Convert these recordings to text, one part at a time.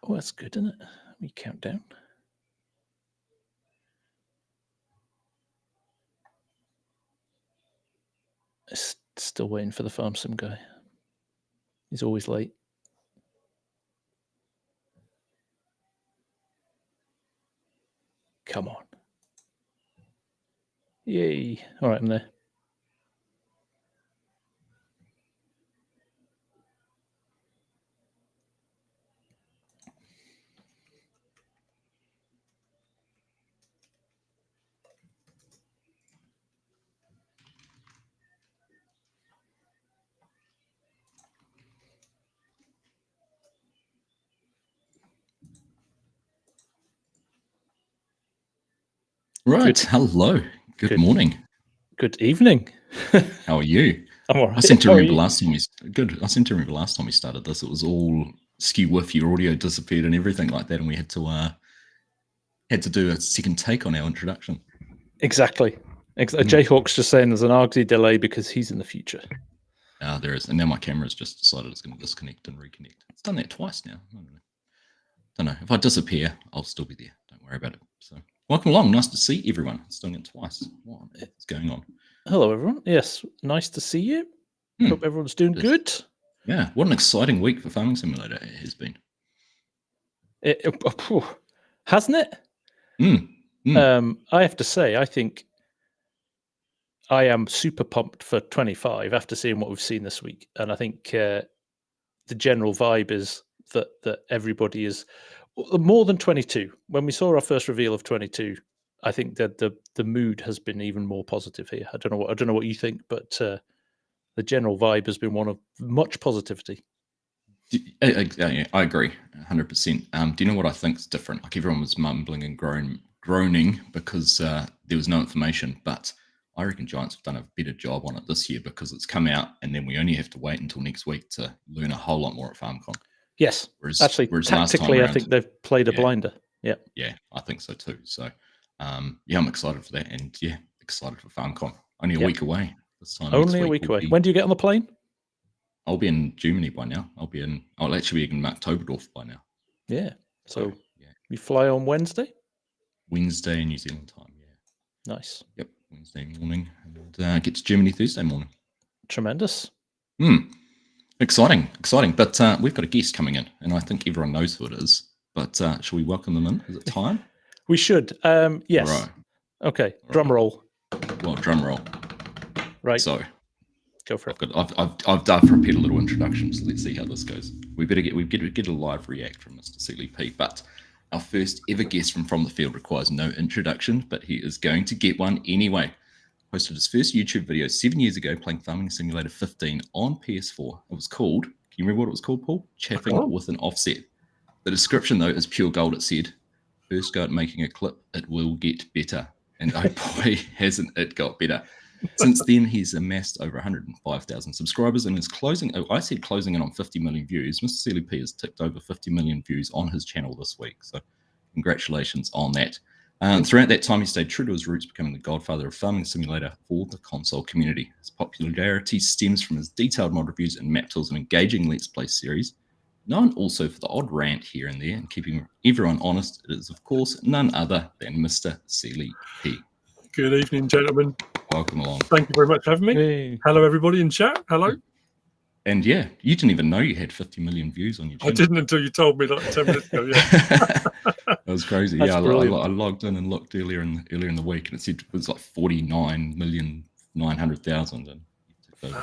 Oh, that's good, isn't it? Let me count down. Still waiting for the FarmSim guy. He's always late. Come on. Yay. All right, I'm there. Right. Hello. Good morning. Good evening. How are you? I'm all right. I seem to remember last time we started this. It was all skew whiff. Your audio disappeared and everything like that, and we had to do a second take on our introduction. Exactly. Jayhawk's just saying there's an Argsy delay because he's in the future. There is, and now my camera's just decided it's going to disconnect and reconnect. It's done that twice now. I don't know. If I disappear, I'll still be there. Don't worry about it. So. Welcome along. Nice to see everyone. It's doing it twice. What is going on? Hello, everyone. Yes, nice to see you. Hope everyone's doing good. Yeah, what an exciting week for Farming Simulator it has been. Hasn't it? I have to say, I think I am super pumped for 25 after seeing what we've seen this week. And I think the general vibe is that everybody is more than 22. When we saw our first reveal of 22, I think that the mood has been even more positive here. I don't know what you think, but the general vibe has been one of much positivity. I agree 100%. Do you know what I think is different? Like everyone was mumbling and groaning because there was no information, but I reckon Giants have done a better job on it this year because it's come out and then we only have to wait until next week to learn a whole lot more at FarmCon. Yes, actually, tactically, I think they've played a blinder. Yeah, I think so too. So, I'm excited for that, and excited for FarmCon. Only a week away this time. Only a week away. When do you get on the plane? I'll be in Germany by now. I'll actually be in Octoberdorf by now. Yeah. So you fly on Wednesday? Wednesday New Zealand time. Yeah. Nice. Yep. Wednesday morning, and get to Germany Thursday morning. Tremendous. Exciting. But we've got a guest coming in, and I think everyone knows who it is. But shall we welcome them in? Is it time? We should. Yes. Right. Okay. Drum roll. Well, drum roll. Right. So, go for it. I've prepared a little introduction, so let's see how this goes. We get a live react from MrSealyp, but our first ever guest from the field requires no introduction, but he is going to get one anyway. Posted his first YouTube video 7 years ago playing Farming Simulator 15 on PS4. It was called, can you remember what it was called, Paul? Chaffing with an Offset. The description, though, is pure gold. It said, first go at making a clip, it will get better. And oh boy, hasn't it got better. Since then, he's amassed over 105,000 subscribers and is closing in on 50 million views. MrSealyp has ticked over 50 million views on his channel this week. So congratulations on that. Throughout that time, he stayed true to his roots, becoming the godfather of Farming Simulator for the console community. His popularity stems from his detailed mod reviews and map tools and engaging Let's Play series. Known also for the odd rant here and there and keeping everyone honest, it is, of course, none other than MrSealyp. Good evening, gentlemen. Welcome along. Thank you very much for having me. Hey. Hello, everybody in chat. Hello. And you didn't even know you had 50 million views on your channel. I didn't until you told me like 10 minutes ago. That was crazy. That's I logged in and looked earlier in the week, and it said it was like 49,900,000. And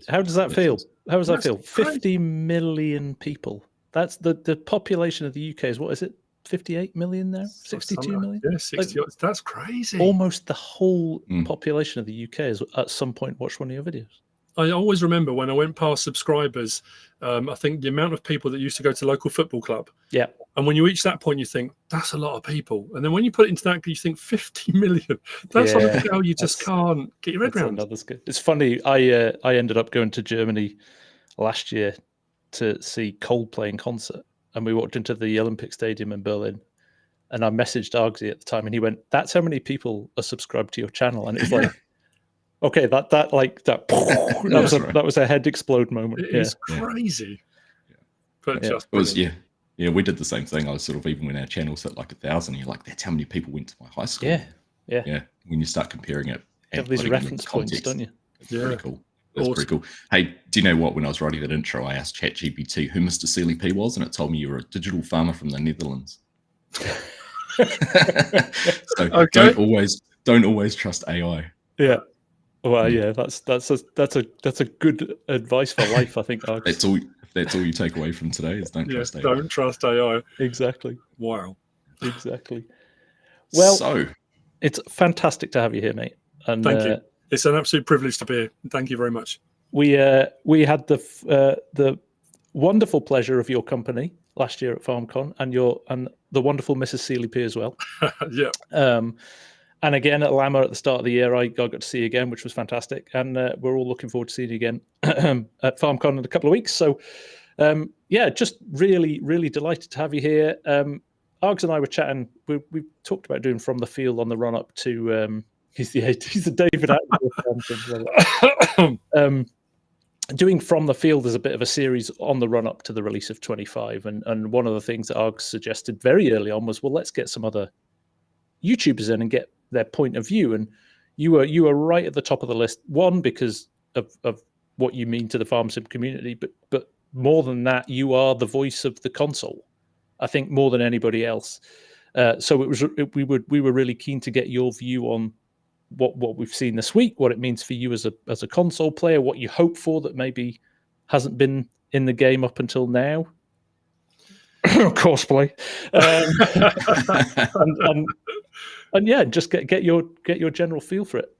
how does that feel? How does that feel? 50 million people. That's the population of the UK is, what is it? 58 million now? 62 million? Yeah, 60. That's crazy. Almost the whole population of the UK has at some point watched one of your videos. I always remember when I went past subscribers, I think the amount of people that used to go to local football club. Yeah. And when you reach that point, you think, that's a lot of people. And then when you put it into that, you think 50 million. That's something how you just can't get your head around. It's funny. I ended up going to Germany last year to see Coldplay in concert. And we walked into the Olympic Stadium in Berlin. And I messaged Argsy at the time, and he went, "That's how many people are subscribed to your channel." And it's like, okay, that was a head explode moment. It is crazy. Yeah. But just it was, Yeah, we did the same thing. I was sort of, even when our channels hit like 1,000, you're like, that's how many people went to my high school. Yeah. When you start comparing it, You have these reference points, don't you? It's pretty cool. That's pretty cool. Hey, do you know what? When I was writing that intro, I asked ChatGPT who MrSealyp was, and it told me you were a digital farmer from the Netherlands. So don't always trust AI. Yeah. Well, yeah, that's a good advice for life, I think. That's all you take away from today is don't trust AI. Don't trust AI. Exactly. Wow. Exactly. Well, so it's fantastic to have you here, mate. And thank you. It's an absolute privilege to be here. Thank you very much. We had the wonderful pleasure of your company last year at FarmCon, and the wonderful MrSealyp as well. Yeah. And again at Llama at the start of the year, I got to see you again, which was fantastic. And we're all looking forward to seeing you again at FarmCon in a couple of weeks. So, just really, really delighted to have you here. Args and I were chatting. We talked about doing From the Field on the run up to. He's the David Attenborough. Doing From the Field as a bit of a series on the run up to the release of 25. And one of the things that Args suggested very early on was, well, let's get some other YouTubers in and get their point of view. And you were right at the top of the list. One, because of what you mean to the FarmSim community, but more than that, you are the voice of the console, I think, more than anybody else. So we were really keen to get your view on what we've seen this week, what it means for you as a console player, what you hope for that maybe hasn't been in the game up until now. Cosplay. And yeah, just get your general feel for it.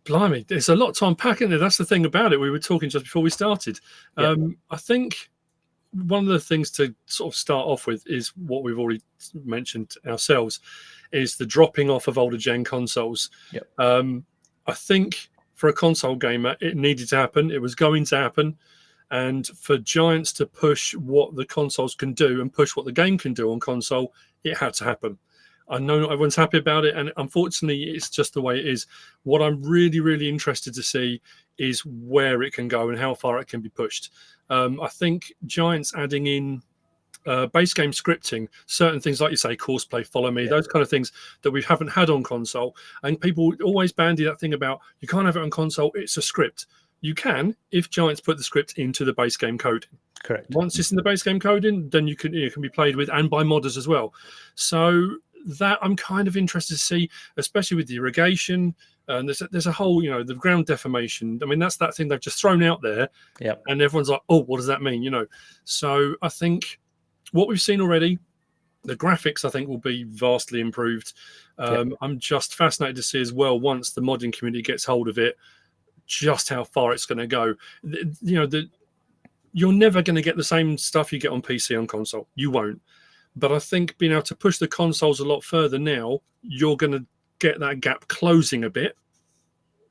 Blimey, there's a lot to unpack in there. That's the thing about it. We were talking just before we started. I think one of the things to sort of start off with is what we've already mentioned ourselves, is the dropping off of older gen consoles. I think for a console gamer, it needed to happen. It was going to happen. And for Giants to push what the consoles can do and push what the game can do on console, it had to happen. I know not everyone's happy about it, and unfortunately, it's just the way it is. What I'm really, really interested to see is where it can go and how far it can be pushed. I think Giants adding in base game scripting, certain things like you say, course play, follow me, those kind of things that we haven't had on console. And people always bandy that thing about you can't have it on console, it's a script. You can if Giants put the script into the base game coding. Correct. Once it's in the base game coding, then it can be played with and by modders as well. So that I'm kind of interested to see, especially with the irrigation. There's a whole, the ground deformation. I mean, that's that thing they've just thrown out there. Yeah. And everyone's like, oh, what does that mean? So I think what we've seen already, the graphics, I think, will be vastly improved. I'm just fascinated to see as well, once the modding community gets hold of it, just how far it's going to go. You're never going to get the same stuff you get on PC on console. You won't. But I think being able to push the consoles a lot further now, you're going to get that gap closing a bit.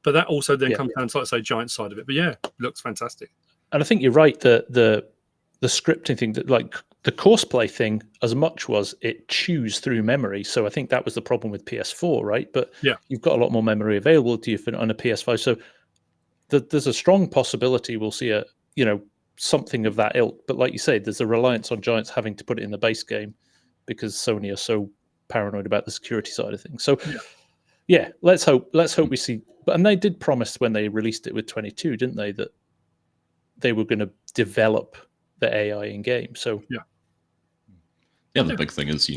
But that also then comes down to, like I say, Giant side of it. But yeah, it looks fantastic. And I think you're right. The scripting thing, that like the course play thing, as much was it chews through memory. So I think that was the problem with PS4, right? But you've got a lot more memory available to you on a PS5. So there's a strong possibility we'll see something of that ilk. But like you say, there's a reliance on Giants having to put it in the base game because Sony are so paranoid about the security side of things. So let's hope we see. And they did promise when they released it with 22, didn't they, that they were going to develop the AI in game. So the other big thing is,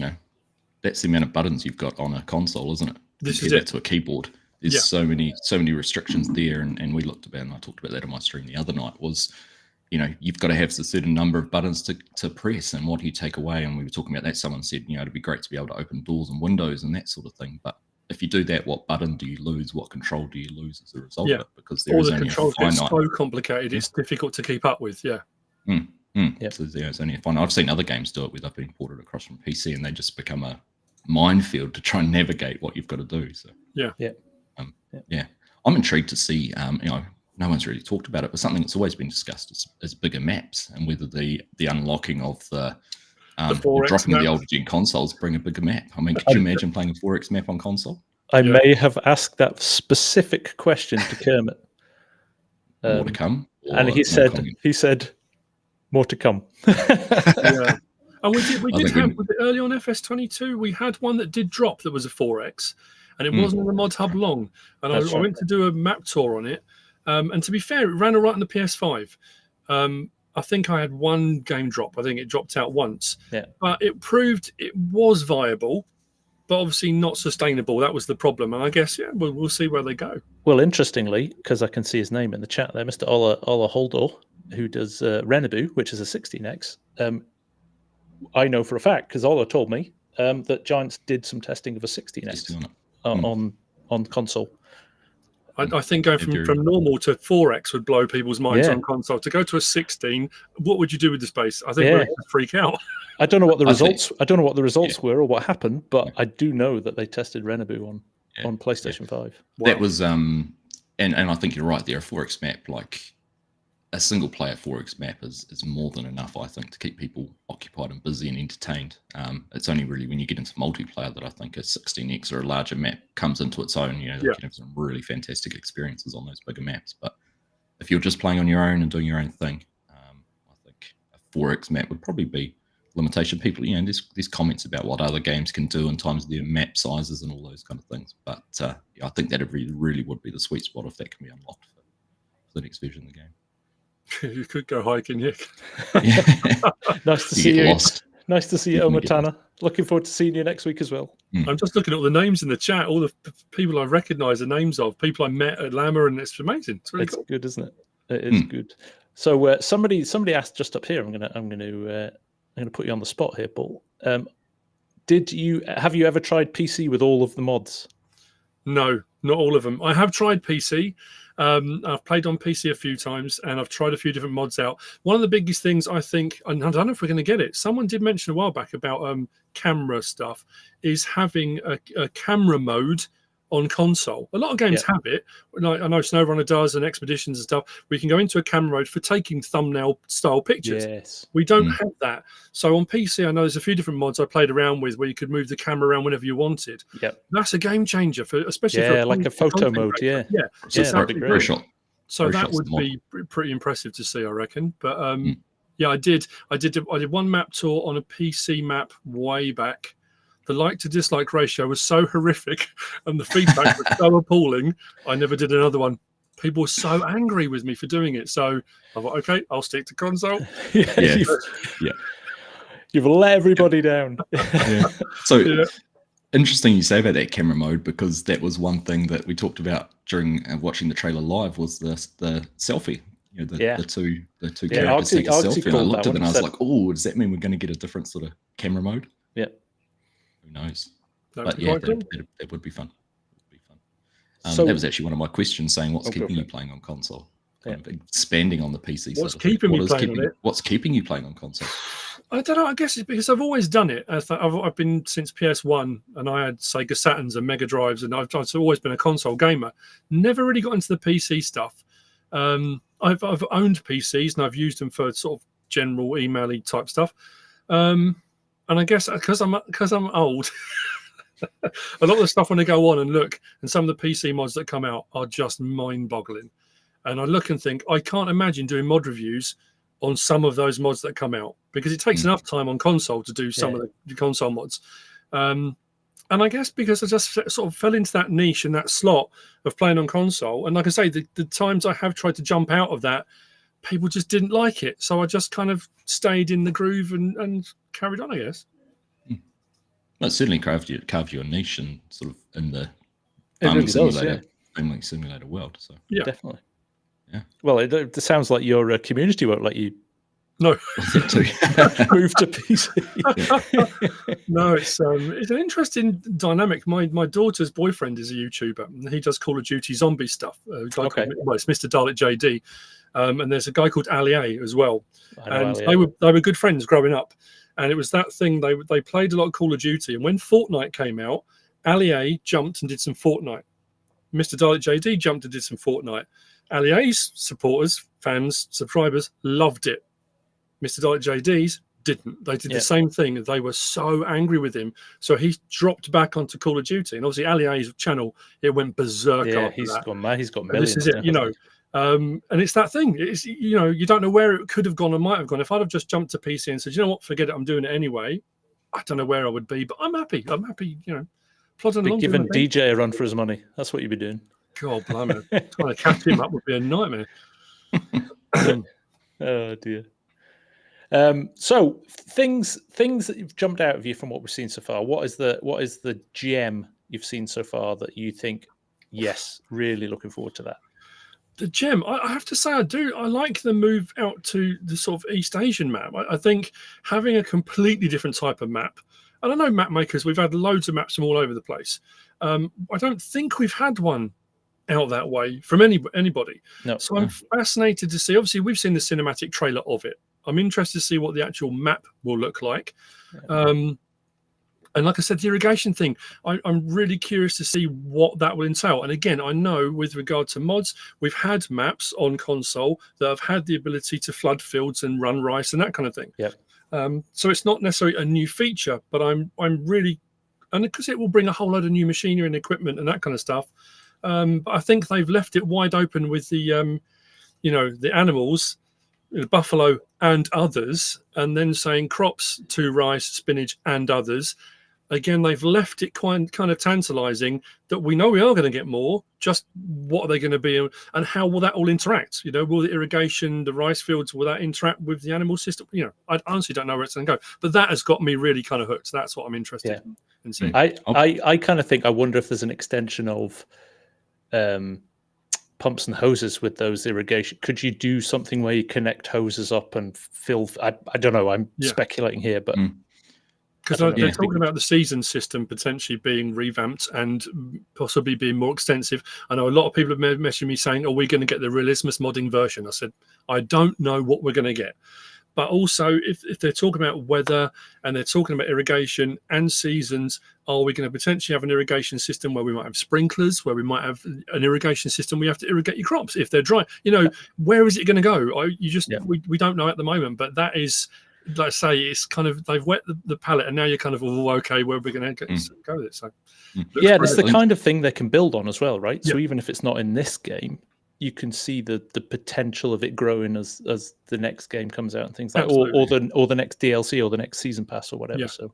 that's the amount of buttons you've got on a console, isn't it? Compare that to a keyboard. There's so many restrictions there, and we looked about, and I talked about that on my stream the other night, was you've got to have a certain number of buttons to press, and what do you take away? And we were talking about that. Someone said, it'd be great to be able to open doors and windows and that sort of thing. But if you do that, what button do you lose? What control do you lose as a result of it? Because there is only a finite. It's so complicated. It's difficult to keep up with. So there's only a finite. I've seen other games do it where they've been ported across from PC, and they just become a minefield to try and navigate what you've got to do. So I'm intrigued to see. No one's really talked about it, but something that's always been discussed is bigger maps, and whether the unlocking of the dropping of the older gen consoles bring a bigger map. I mean, could you imagine playing a 4X map on console? I may have asked that specific question to Kermit. More to come, and he said, more to come. And we did have was it early on FS22. We had one that did drop that was a 4X, and it wasn't in the mod hub long. And I went to do a map tour on it. And to be fair, it ran all right on the PS5. I think I had one game drop. I think it dropped out once. Yeah. But it proved it was viable, but obviously not sustainable. That was the problem. And I guess, we'll see where they go. Well, interestingly, because I can see his name in the chat there, Mr. Ola Holdor, who does Renabu, which is a 16X. I know for a fact, because Ola told me, that Giants did some testing of a 16X on console. I think going from normal to 4X would blow people's minds on console. To go to a 16, what would you do with the space? I think we'd freak out. I don't know what the results. I don't know what the results were or what happened, but I do know that they tested Renabu on PlayStation 5. Wow. That was and I think you're right there. A 4X map, like a single player 4X map, is more than enough, I think, to keep people occupied and busy and entertained. It's only really when you get into multiplayer that I think a 16X or a larger map comes into its own. You can have some really fantastic experiences on those bigger maps. But if you're just playing on your own and doing your own thing, I think a 4X map would probably be limitation. People, there's comments about what other games can do in terms of their map sizes and all those kind of things. But I think that really would be the sweet spot if that can be unlocked for the next version of the game. You could go hiking, Nick. Nice to see you. Lost. Nice to see you, Omatana. Looking forward to seeing you next week as well. I'm just looking at all the names in the chat, all the people I recognise the names of, people I met at Lama, and it's amazing. It's really cool. Good, isn't it? It is good. So somebody asked just up here. I'm gonna put you on the spot here, Paul. Have you ever tried PC with all of the mods? No, not all of them. I have tried PC. I've played on PC a few times, and I've tried a few different mods out. One of the biggest things I think, and I don't know if we're going to get it, someone did mention a while back about camera stuff, is having a camera mode on console. A lot of games have it. I know SnowRunner does, and Expeditions and stuff. We can go into a camera mode for taking thumbnail style pictures. Yes. We don't have that. So on PC, I know there's a few different mods I played around with where you could move the camera around whenever you wanted. Yep. That's a game changer especially for like a photo mode. Yeah. That'd be great. So that would be pretty impressive to see, I reckon. But I did one map tour on a PC map way back. The like to dislike ratio was so horrific and the feedback was so appalling, I never did another one. People were so angry with me for doing it. So I thought, okay, I'll stick to console. You've let everybody down. So interesting you say about that camera mode, because that was one thing that we talked about during watching the trailer live, was the selfie. The two characters take a selfie. And I looked at it and I was like, oh, does that mean we're going to get a different sort of camera mode? Yeah. Who knows? That would be fun. So that was actually one of my questions, saying what's keeping you playing on console? Kind of expanding on the PC. What's keeping me playing on it? What's keeping you playing on console? I don't know. I guess it's because I've always done it. I've been since PS1, and I had Sega Saturns and Mega Drives, and I've always been a console gamer. Never really got into the PC stuff. I've owned PCs and I've used them for sort of general email-y type stuff. And I guess because I'm old, a lot of the stuff when I go on and look, and some of the PC mods that come out are just mind-boggling. And I look and think, I can't imagine doing mod reviews on some of those mods that come out, because it takes enough time on console to do some of the console mods. And I guess because I just sort of fell into that niche and that slot of playing on console. And like I say, the times I have tried to jump out of that, people just didn't like it. So I just kind of stayed in the groove and carried on, I guess. Well, it certainly carved you a niche and sort of in the farming simulator world. So yeah, definitely. Yeah. Well, it sounds like your community won't let you. No, move to PC. No, it's an interesting dynamic. My daughter's boyfriend is a YouTuber, and he does Call of Duty zombie stuff. It's Mr. Dalek JD, and there's a guy called Ali A as well, and they were good friends growing up. And it was that thing, they played a lot of Call of Duty, and when Fortnite came out, Ali A jumped and did some Fortnite. Mr. Dalek JD jumped and did some Fortnite. Ali A's supporters, fans, subscribers loved it. Mr. Dalek JD's didn't. They did the same thing. They were so angry with him. So he dropped back onto Call of Duty. And obviously Ali A's channel, it went berserk after he's that. Gone mad. He's got millions. This is it, And it's that thing. It's, you know, you don't know where it could have gone or might have gone. If I'd have just jumped to PC and said, you know what, forget it, I'm doing it anyway, I don't know where I would be, but I'm happy. I'm happy, you know, plodding along. Giving DJ a run for his money. That's what you'd be doing. God, blimey. Trying to catch him up would be a nightmare. Oh, dear. So things that you've jumped out of you from what we've seen so far. What is the gem you've seen so far that you think, yes, really looking forward to that? The gem, I have to say, I like the move out to the sort of East Asian map. I think having a completely different type of map, and I know map makers, we've had loads of maps from all over the place. I don't think we've had one out that way from anybody. No. So I'm fascinated to see. Obviously, we've seen the cinematic trailer of it. I'm interested to see what the actual map will look like. And like I said, the irrigation thing, I'm really curious to see what that will entail. And again, I know with regard to mods, we've had maps on console that have had the ability to flood fields and run rice and that kind of thing. Yep. So it's not necessarily a new feature, but I'm really, and because it will bring a whole load of new machinery and equipment and that kind of stuff. But I think they've left it wide open with the, you know, the animals, the buffalo and others, and then saying crops to rice, spinach and others. Again, they've left it kind of tantalizing that we know we are going to get more. Just what are they going to be, and how will that all interact? You know, will the irrigation, the rice fields, will that interact with the animal system? You know, I honestly don't know where it's going to go. But that has got me really kind of hooked. So that's what I'm interested in seeing. I kind of think, I wonder if there's an extension of pumps and hoses with those irrigation. Could you do something where you connect hoses up and fill? I don't know. I'm speculating here, but. Because they're talking about the season system potentially being revamped and possibly being more extensive. I know a lot of people have messaged me saying, are we going to get the Realismus modding version? I said, I don't know what we're going to get. But also, if they're talking about weather and they're talking about irrigation and seasons, are we going to potentially have an irrigation system where we might have sprinklers, where we might have an irrigation system where you have to irrigate your crops if they're dry? You know, where is it going to go? We don't know at the moment, but that is... Like I say, it's kind of, they've wet the palette, and now you're kind of, okay, where are we going to go with it? So, it's the kind of thing they can build on as well, right? So even if it's not in this game, you can see the potential of it growing as the next game comes out and things like, or the next DLC or the next season pass or whatever. So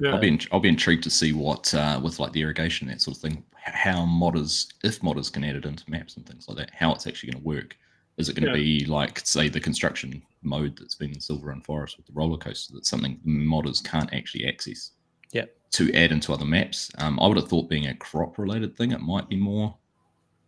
I'll be intrigued to see what with like the irrigation, that sort of thing, how if modders can add it into maps and things like that, how it's actually going to work. Is it going to be like, say, the construction mode that's been in Silver Run Forest with the roller coaster? That's something modders can't actually access. To add into other maps. I would have thought, being a crop-related thing, it might be more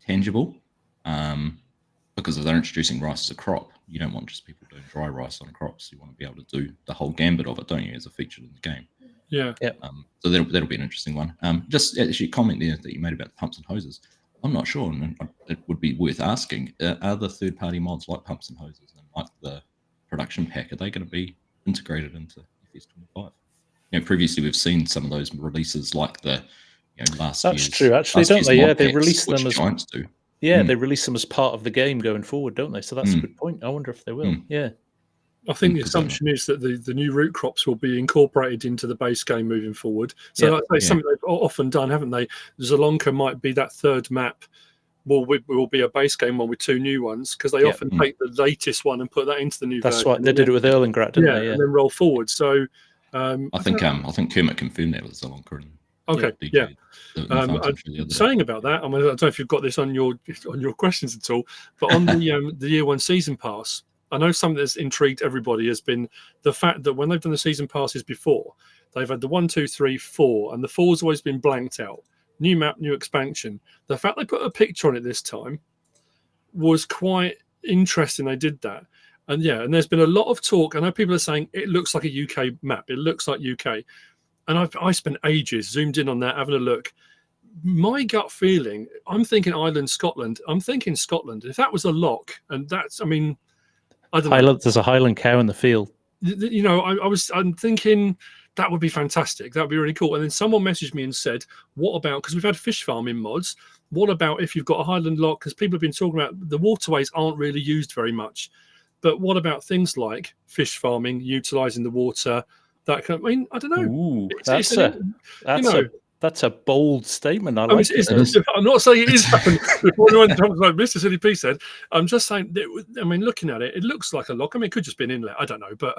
tangible. Because if they're introducing rice as a crop, you don't want just people doing dry rice on crops. You want to be able to do the whole gambit of it, don't you, as a feature in the game? So that'll be an interesting one. Just actually a comment there that you made about the pumps and hoses. I'm not sure, and it would be worth asking, are the third-party mods like pumps and hoses and like the production pack, are they going to be integrated into FS25? You know, previously we've seen some of those releases like the, you know, last year's... That's true, actually, don't they? Yeah, they release them as... Giants do. Yeah, they release them as part of the game going forward, don't they? So that's a good point. I wonder if they will. Yeah. I think the assumption is that the new root crops will be incorporated into the base game moving forward. So that's something they've often done, haven't they? Zalonka might be that third map. Will be a base game one with two new ones, because they often take the latest one and put that into the new version. That's why they did it with Erlengrat, didn't they? Yeah, and then roll forward. So I think Kermit confirmed that with Zalonka. Saying about that, I mean, I don't know if you've got this on your questions at all, but on the year one season pass, I know something that's intrigued everybody has been the fact that when they've done the season passes before, they've had the 1, 2, 3, 4, and the 4's always been blanked out. New map, new expansion. The fact they put a picture on it this time was quite interesting. They did that. And and there's been a lot of talk. I know people are saying it looks like a UK map. It looks like UK. And I spent ages zoomed in on that, having a look. My gut feeling, I'm thinking Ireland, Scotland. I'm thinking Scotland. If that was a lock, and that's, I mean, I don't know. There's a Highland cow in the field. You know, I'm thinking that would be fantastic. That would be really cool. And then someone messaged me and said, what about, because we've had fish farming mods, what about if you've got a Highland lock? Because people have been talking about the waterways aren't really used very much. But what about things like fish farming, utilising the water? That kind of, I mean, I don't know. Ooh, that's a That's a bold statement. I like it. I'm not saying it is happening. Before anyone talks like MrSealyp said, I'm just saying. I mean, looking at it, it looks like a lock. I mean, it could just be an inlet. I don't know, but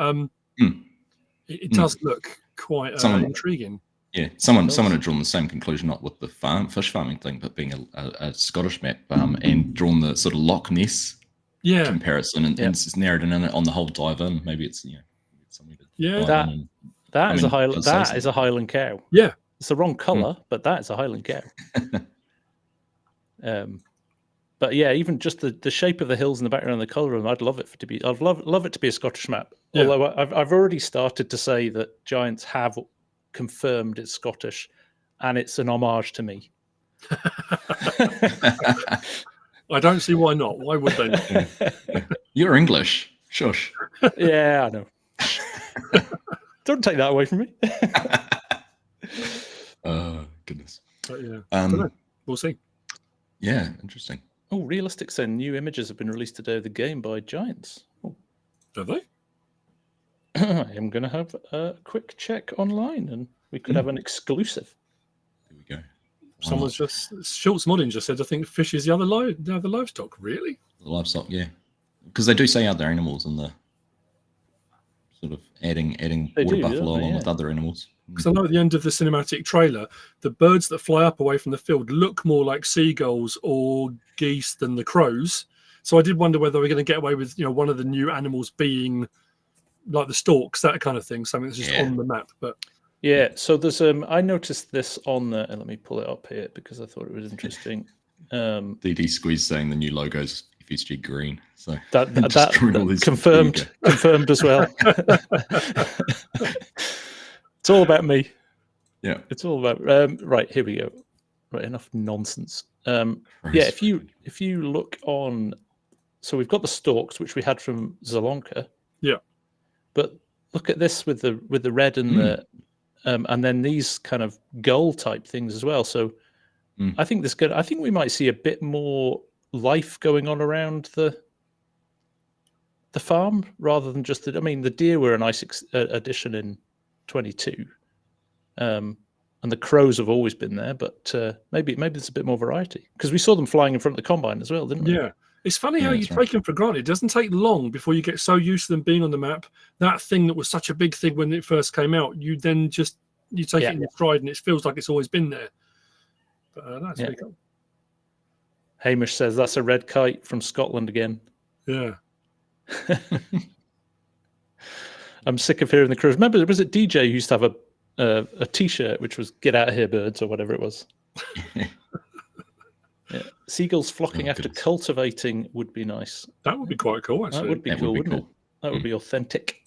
it does look quite intriguing. Yeah, someone had drawn the same conclusion, not with the fish farming thing, but being a Scottish map, and drawn the sort of Loch Ness comparison, and it's narrowed in on the whole dive in. Maybe it's something to that is a Highland cow. Yeah, it's the wrong color, but that is a Highland cow. But yeah, even just the shape of the hills in the background, and the color of them, I'd love it to be. I'd love it to be a Scottish map. Yeah. Although I've already started to say that Giants have confirmed it's Scottish, and it's an homage to me. I don't see why not. Why would they not? You're English. Shush. Yeah, I know. Don't take that away from me. Goodness. But yeah. We'll see. Yeah, interesting. Oh, Realistic saying new images have been released today of the game by Giants. Oh. Have they? I am going to have a quick check online, and we could have an exclusive. There we go. Someone's Schultz Modding just said, I think fish is the other livestock. Really? The livestock, yeah. Because they do say other animals in the sort of adding water buffalo along with other animals. Because I know at the end of the cinematic trailer, the birds that fly up away from the field look more like seagulls or geese than the crows. So I did wonder whether we're going to get away with one of the new animals being like the storks, that kind of thing, something that's just on the map. But yeah, so there's I noticed this on the, let me pull it up here because I thought it was interesting. DD Squeeze saying the new logo's FSG green, so that confirmed as well. It's all about me. Yeah, it's all about right. Here we go. Right, enough nonsense. Yeah, if you look on, so we've got the storks, which we had from Zalonka. Yeah, but look at this with the red and the and then these kind of gull type things as well. So I think I think we might see a bit more life going on around the farm rather than just the deer were a nice addition in 22, and the crows have always been there, but maybe there's a bit more variety because we saw them flying in front of the combine as well, didn't we? Yeah. It's funny how you take them for granted. It doesn't take long before you get so used to them being on the map. That thing that was such a big thing when it first came out, you then take it in your stride, and it feels like it's always been there. But that's pretty cool. Hamish says that's a red kite from Scotland again. Yeah. I'm sick of hearing the crows. Remember, was it DJ who used to have a T-shirt which was "Get out of here, birds" or whatever it was? Yeah. Seagulls flocking after cultivating would be nice. That would be quite cool, actually. That would be cool, wouldn't it? That would be authentic.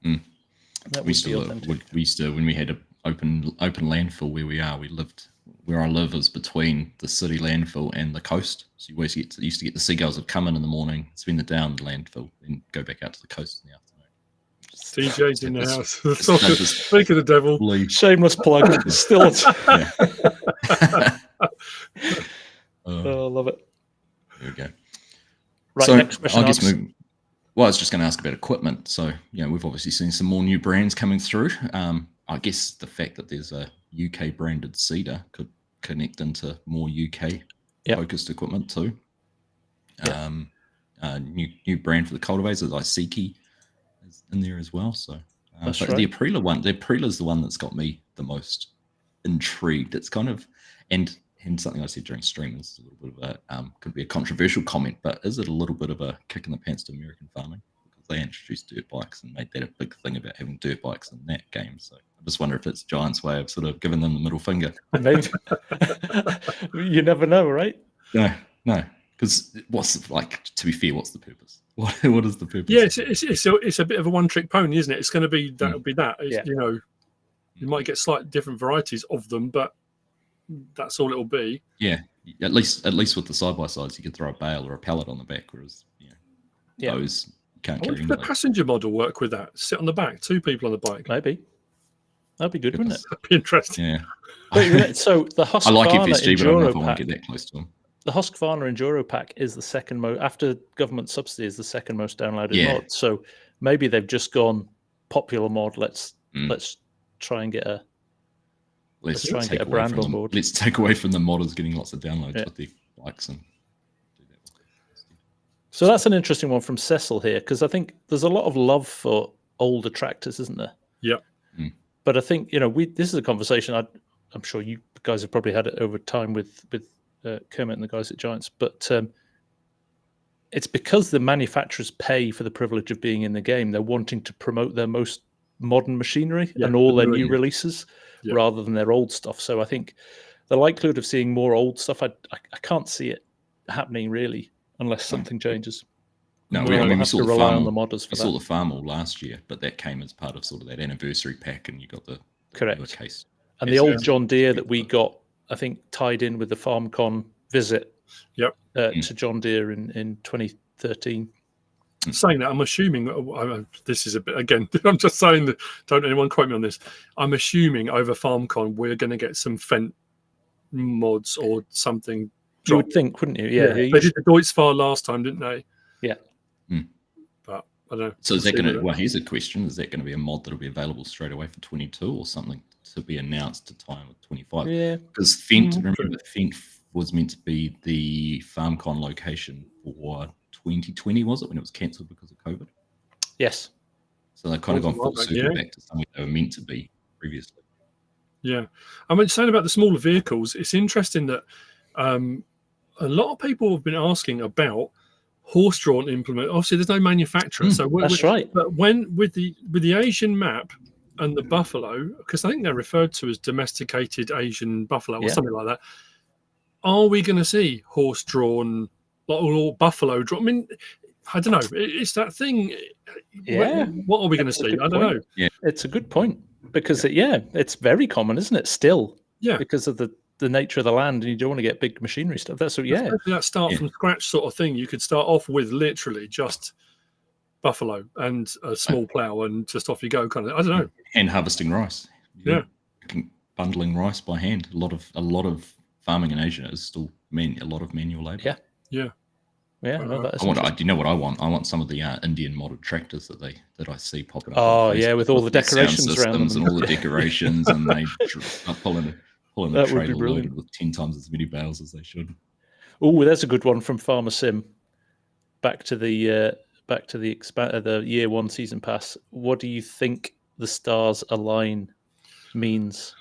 That would be authentic. We used to, when we had an open landfill where I live is between the city landfill and the coast. So you always used to get the seagulls that come in the morning, spend the day in the landfill, and go back out to the coast in the afternoon. DJ's in the house. Speak of the devil. Shameless plug. Still. I love it. There we go. Right, so next question. I was just going to ask about equipment. So, we've obviously seen some more new brands coming through. I guess the fact that there's a UK branded seeder could connect into more UK focused equipment too. New brand for the cultivators, like Seiki is in there as well. So, but right. The Aprilia is the one that's got me the most intrigued. It's kind of and something I said during stream is a little bit of a could be a controversial comment, but is it a little bit of a kick in the pants to American farming because they introduced dirt bikes and made that a big thing about having dirt bikes in that game? So I just wonder if it's Giants' way of sort of giving them the middle finger. Maybe. You never know, right? No. Because to be fair, what's the purpose? What is the purpose? Yeah, it's a bit of a one-trick pony, isn't it? It's going to be that'll be that. You might get slightly different varieties of them, but that's all it'll be. Yeah, at least with the side-by-sides, you could throw a bale or a pallet on the back, whereas those you can't carry. Would the passenger model work with that? Sit on the back, 2 people on the bike. Maybe. That'd be good, wouldn't it? That'd be interesting. Yeah. Wait, so the Husqvarna I like FSG, but I don't know if I want pack, to get that close to them. The Husqvarna Enduro pack is the second most, after government subsidy, is the second most downloaded mod. So maybe they've just gone popular mod. Let's try and get Let's try and take get a away brand from on board. Let's take away from the modders getting lots of downloads with their bikes and do that. So that's an interesting one from Cecil here, because I think there's a lot of love for older tractors, isn't there? Yeah. But I think, this is a conversation I'm sure you guys have probably had it over time with Kermit and the guys at Giants, but it's because the manufacturers pay for the privilege of being in the game. They're wanting to promote their most modern machinery and all their new releases rather than their old stuff. So I think the likelihood of seeing more old stuff, I can't see it happening really unless something changes. No, we saw the farm. We saw the farm all last year, but that came as part of sort of that anniversary pack, and you got the case. And the old John Deere that we got, I think, tied in with the FarmCon visit to John Deere in 2013. Saying that, I'm assuming this is a bit, again, I'm just saying that, don't anyone quote me on this. I'm assuming over FarmCon we're going to get some Fendt mods or something. You would think, wouldn't you? Yeah. They did the Deutz-Fahr last time, didn't they? Yeah. But I don't know. So is that going to? Well, here's a question: is that going to be a mod that'll be available straight away for 22, or something to be announced to time with 25? Yeah. Because Fendt, remember, Fendt was meant to be the FarmCon location for 2020, was it, when it was cancelled because of COVID? Yes. So they've kind of gone full circle back to something they were meant to be previously. Yeah. I mean, saying about the smaller vehicles, it's interesting that a lot of people have been asking about horse-drawn implement. Obviously, there's no manufacturer, so that's right. But when with the Asian map and the buffalo, because I think they're referred to as domesticated Asian buffalo or something like that, are we going to see horse-drawn or buffalo drawn? I mean, I don't know. It's that thing. Yeah. What are we going to see? I don't know. Yeah, it's a good point because it's very common, isn't it? Still, because of the nature of the land, and you don't want to get big machinery stuff. That's that start from scratch sort of thing. You could start off with literally just buffalo and a small plow, and just off you go. Kind of. I don't know. And harvesting rice. Yeah. Bundling rice by hand. A lot of farming in Asia is still a lot of manual labor. Yeah. Yeah. Yeah, no, do you know what I want? I want some of the Indian modded tractors that I see popping up. Oh yeah, with all the decorations around them and all the decorations, and they are pulling a trailer loaded with 10 times as many bales as they should. Oh, there's a good one from FarmSim. Back to the year one season pass. What do you think the stars align means?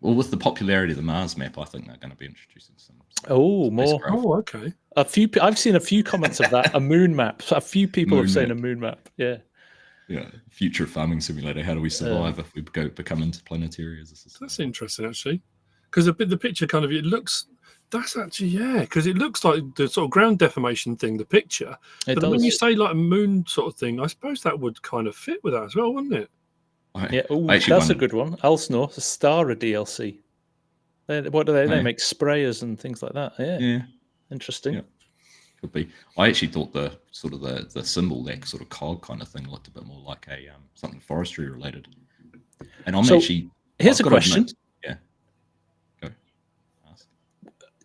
With the popularity of the Mars map, I think they're going to be introducing some more. Oh, okay. I've seen a few comments of that. A moon map. A few people have seen a moon map. Yeah. Yeah. Future farming simulator. How do we survive if we become interplanetary as a society? That's interesting, actually, because the picture kind of looks. That's actually because it looks like the sort of ground deformation thing. The picture, but when you say like a moon sort of thing, I suppose that would kind of fit with that as well, wouldn't it? That's a good one. Alsnor, the Stara DLC. What do they? They make sprayers and things like that. Yeah. Interesting. Yeah. Could be. I actually thought the symbol, that sort of cog kind of thing, looked a bit more like a something forestry related. And here's a question. Yeah. Go. Ask.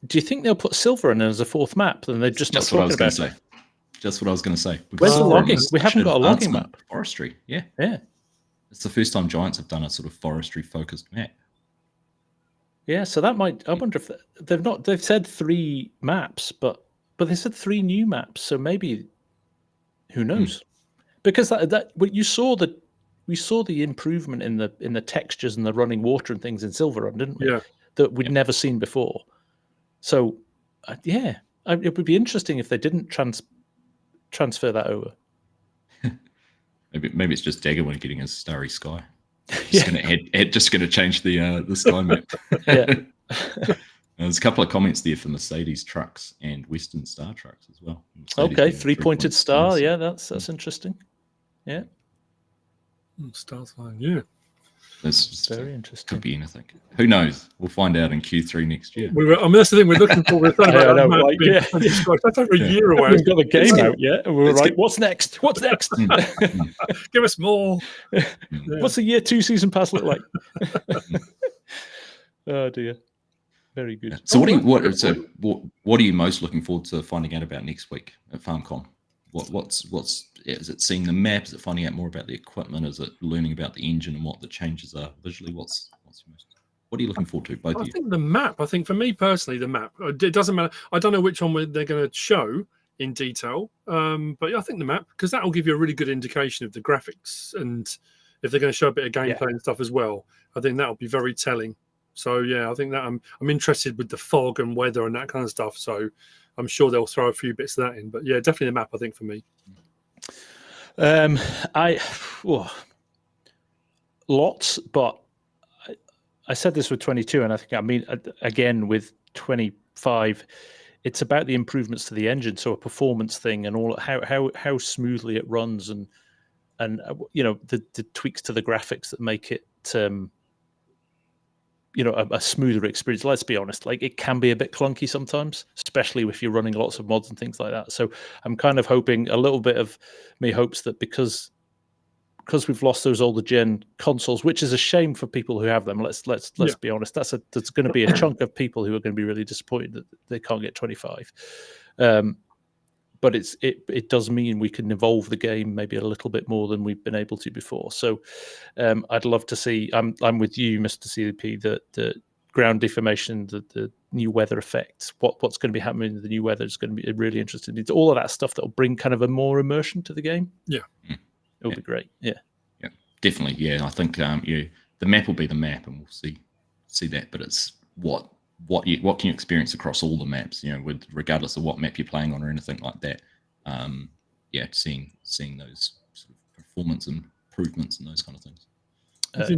Do you think they'll put silver in as a fourth map? Then they're just not talking about it. Just what I was going to say. Where's the logging? We haven't got a logging map. Forestry. Yeah. Yeah. It's the first time Giants have done a sort of forestry focused map. Yeah, so that might. I wonder if they've said 3 maps, but they said 3 new maps. So maybe, who knows? Because we saw the improvement in the textures and the running water and things in Silverrun, didn't we? Yeah, that we'd never seen before. So, it would be interesting if they didn't transfer that over. Maybe it's just Daggerwin getting his starry sky. Just going to change the sky map. Yeah. There's a couple of comments there for Mercedes trucks and Western Star trucks as well. Okay, 3-pointed star. Yeah, that's interesting. Yeah. Stars line. Yeah. That's very interesting. Could be anything. Who knows? We'll find out in Q3 next year. That's the thing we're looking for. That's over a year away. We haven't got the game out yet. And we're like, what's next? What's next? Give us more. What's the year 2 season pass look like? Oh dear. Very good. So what are you most looking forward to finding out about next week at FarmCon? What's is it seeing the map? Is it finding out more about the equipment? Is it learning about the engine and what the changes are visually? What's What are you looking forward to, both of I you? think the map. I think for me personally, the map. It doesn't matter. I don't know which one they're going to show in detail, but I think the map, because that will give you a really good indication of the graphics, and if they're going to show a bit of gameplay and stuff as well, I think that will be very telling. So yeah, I think that I'm interested with the fog and weather and that kind of stuff. So I'm sure they'll throw a few bits of that in. But yeah, definitely the map, I think, for me. Lots, but I said this with 22, and I mean again with 25, it's about the improvements to the engine, so a performance thing and all how smoothly it runs, and the tweaks to the graphics that make it a smoother experience. Let's be honest, like it can be a bit clunky sometimes, especially if you're running lots of mods and things like that. So I'm kind of hoping, a little bit of me hopes that because we've lost those older gen consoles, which is a shame for people who have them. Let's be honest. There's going to be a chunk of people who are going to be really disappointed that they can't get 25. But it does mean we can evolve the game maybe a little bit more than we've been able to before. So I'd love to see. I'm with you, MrSealyp. The ground deformation, the new weather effects, what's going to be happening in the new weather is going to be really interesting. It's all of that stuff that will bring kind of a more immersion to the game. Yeah. It'll be great. Yeah, definitely. Yeah, I think the map will be the map, and we'll see that. But it's what can you experience across all the maps? Regardless of what map you're playing on or anything like that. Seeing those sort of performance improvements and those kind of things.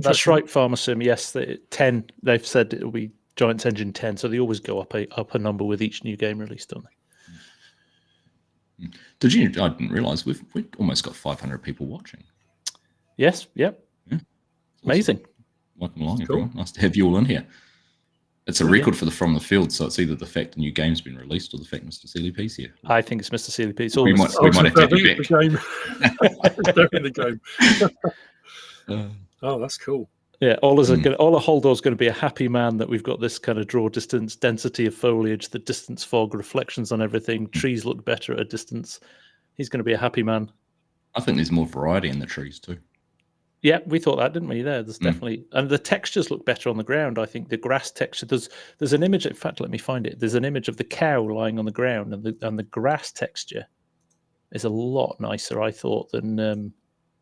That's right, FarmSim. Yes, 10. They've said it will be Giants Engine 10, so they always go up a number with each new game release, don't they? Did you? I didn't realize we've almost got 500 people watching. Yes. Yep. Yeah. Amazing. Welcome along, everyone. Nice to have you all in here. It's a record for the From the Field, so it's either the fact the new game's been released or the fact MrSealyp's here. I think it's MrSealyp. We might have to have you back. It's definitely the game. Oh, that's cool. Yeah, Ola Holdor's going to be a happy man that we've got this kind of draw distance, density of foliage, the distance fog, reflections on everything. Trees look better at a distance. He's going to be a happy man. I think there's more variety in the trees too. Yeah, we thought that, didn't we? There's definitely, and the textures look better on the ground. I think the grass texture. There's an image. In fact, let me find it. There's an image of the cow lying on the ground, and the grass texture is a lot nicer, I thought, than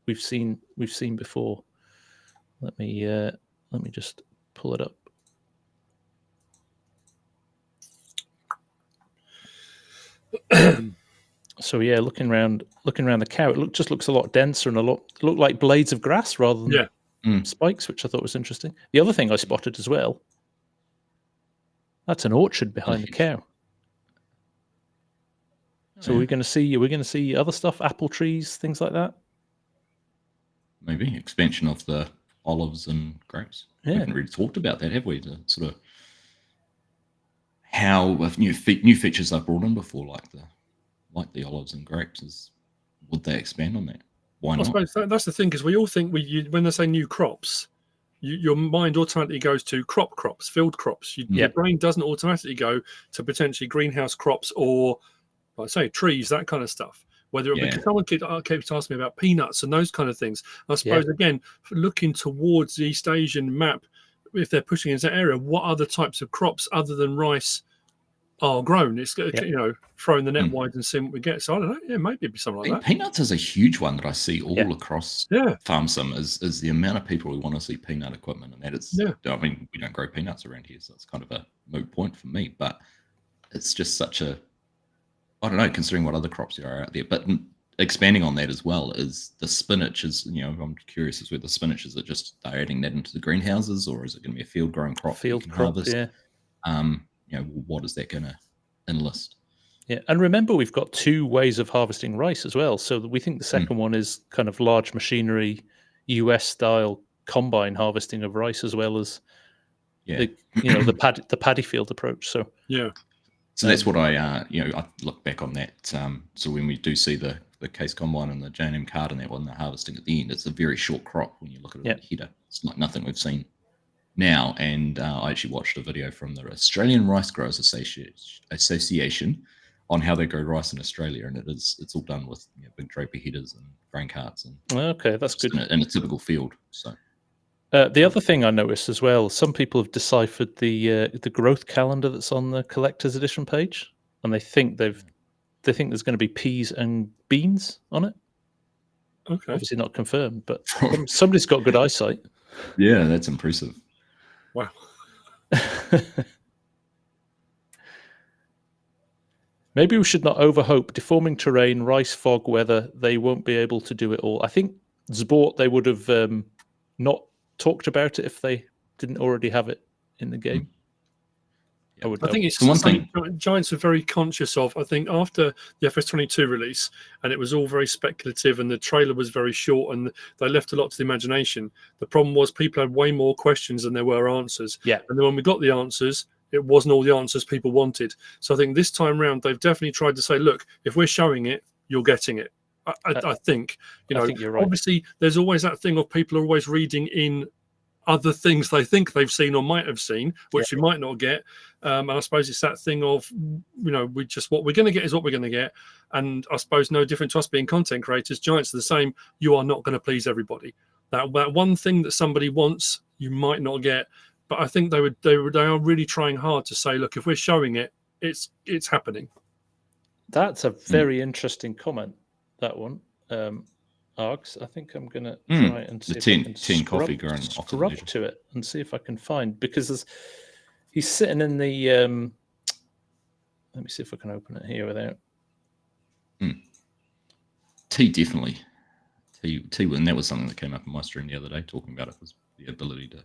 we've seen before. Let me just pull it up. So yeah, looking around the cow, it just looks a lot denser and look like blades of grass rather than spikes, which I thought was interesting. The other thing I spotted as well, that's an orchard behind the cow. So we're going to see other stuff, apple trees, things like that. Maybe expansion of the olives and grapes. We haven't really talked about that, have we? The sort of how with new features they've brought in before, like the olives and grapes, would they expand on that? Why not? I suppose that's the thing, because we all think when they say new crops, your mind automatically goes to crops, field crops. Your brain doesn't automatically go to potentially greenhouse crops or, like I say, trees, that kind of stuff. Whether it be someone keeps asking me about peanuts and those kind of things. I suppose again, looking towards the East Asian map, if they're pushing into that area, what other types of crops other than rice are grown? It's throwing the net wide and seeing what we get. So I don't know. Yeah, maybe it'd be something like that. Peanuts is a huge one that I see all across FarmSim. Is the amount of people who want to see peanut equipment, and that is. I mean, we don't grow peanuts around here, so it's kind of a moot point for me. But it's just such a, I don't know, considering what other crops there are out there. But expanding on that as well is the spinach. I'm curious as whether the spinach, is it just they're adding that into the greenhouses, or is it going to be a field grown crop? Field crop, what is that going to enlist? Yeah, and remember, we've got two ways of harvesting rice as well. So we think the second one is kind of large machinery, US style combine harvesting of rice, as well as the paddy field approach. So So that's what I look back on that. So when we do see the case combine and the J&M card and that one, the harvesting at the end, it's a very short crop when you look at it on the header. It's like nothing we've seen now. And I actually watched a video from the Australian Rice Growers Association on how they grow rice in Australia, and it's all done with big draper headers and grain carts and okay, that's good in a typical field. So The other thing I noticed as well, some people have deciphered the growth calendar that's on the collector's edition page, and they think there's going to be peas and beans on it. Okay. Obviously not confirmed, but somebody's got good eyesight. Yeah, that's impressive. Wow. Maybe we should not overhope. Deforming terrain, rice, fog, weather, they won't be able to do it all. I think Zbort, they would have not talked about it if they didn't already have it in the game. I think it's one thing Giants are very conscious of. I think after the FS22 release, and it was all very speculative, and the trailer was very short, and they left a lot to the imagination. The problem was people had way more questions than there were answers. Yeah. And then when we got the answers, it wasn't all the answers people wanted. So I think this time round, they've definitely tried to say, look, if we're showing it, you're getting it. I think, I think you're right. Obviously, there's always that thing of people are always reading in other things they think they've seen or might have seen, which you might not get. And I suppose it's that thing of, what we're going to get is what we're going to get. And I suppose no different to us being content creators, Giants are the same. You are not going to please everybody. That one thing that somebody wants, you might not get. But I think they are really trying hard to say, look, if we're showing it, it's happening. That's a very interesting comment, that one. Args, I think I'm going to try and see if I can scrub to it and see if I can find, because he's sitting in the let me see if I can open it here without tea. Definitely tea, and that was something that came up in my stream the other day, talking about it, was the ability to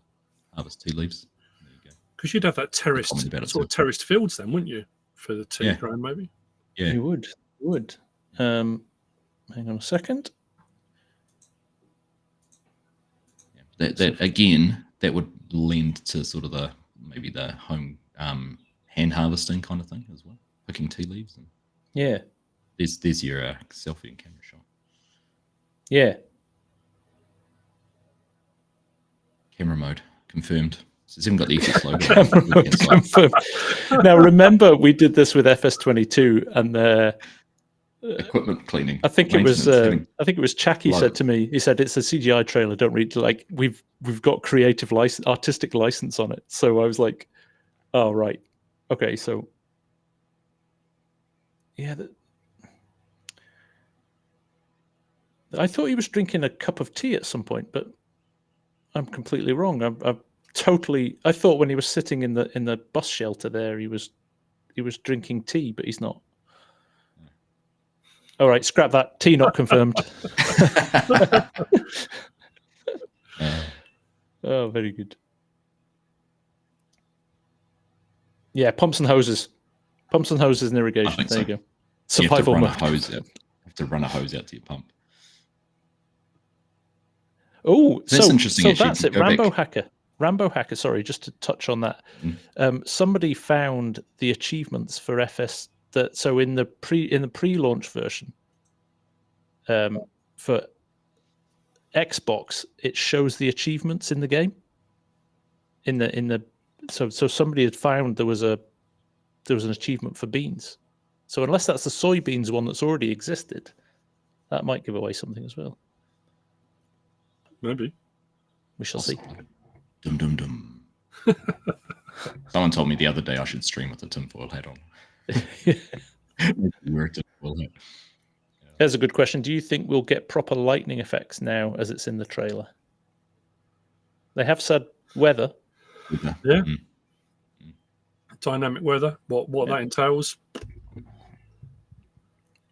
harvest tea leaves. There you go. Because you'd have that terraced sort of terraced fields then, wouldn't you, for the tea ground? Maybe you would. Hang on a second. That again, that would lend to sort of maybe the home hand harvesting kind of thing as well, picking tea leaves. And there's your selfie and camera shot. Yeah. Camera mode confirmed. So it's even got the easiest logo. Confirmed. Now remember, we did this with FS22 and the equipment cleaning. I think it was Chucky said to me, he said, it's a CGI trailer, don't read, like we've got creative license, artistic license on it. So I was like, oh right, okay, so I thought he was drinking a cup of tea at some point, but I'm completely wrong. I thought when he was sitting in the bus shelter there, he was drinking tea, but he's not. All right, scrap that. Tea not confirmed. Oh, very good. Yeah, pumps and hoses. Pumps and hoses and irrigation. There you go. Survival mode. You have to run a hose out to your pump. Oh, that's interesting. So that's it. Rambo Hacker. Sorry, just to touch on that. Somebody found the achievements for FS. So in the pre-launch version, for Xbox, it shows the achievements in the game. So somebody had found there was an achievement for beans. So unless that's the soybeans one that's already existed, that might give away something as well. Maybe we shall see. Dum dum dum. Someone told me the other day I should stream with a tinfoil hat on. Here's a good question. Do you think we'll get proper lightning effects now as it's in the trailer? They have said weather. Yeah. Dynamic weather. What that entails.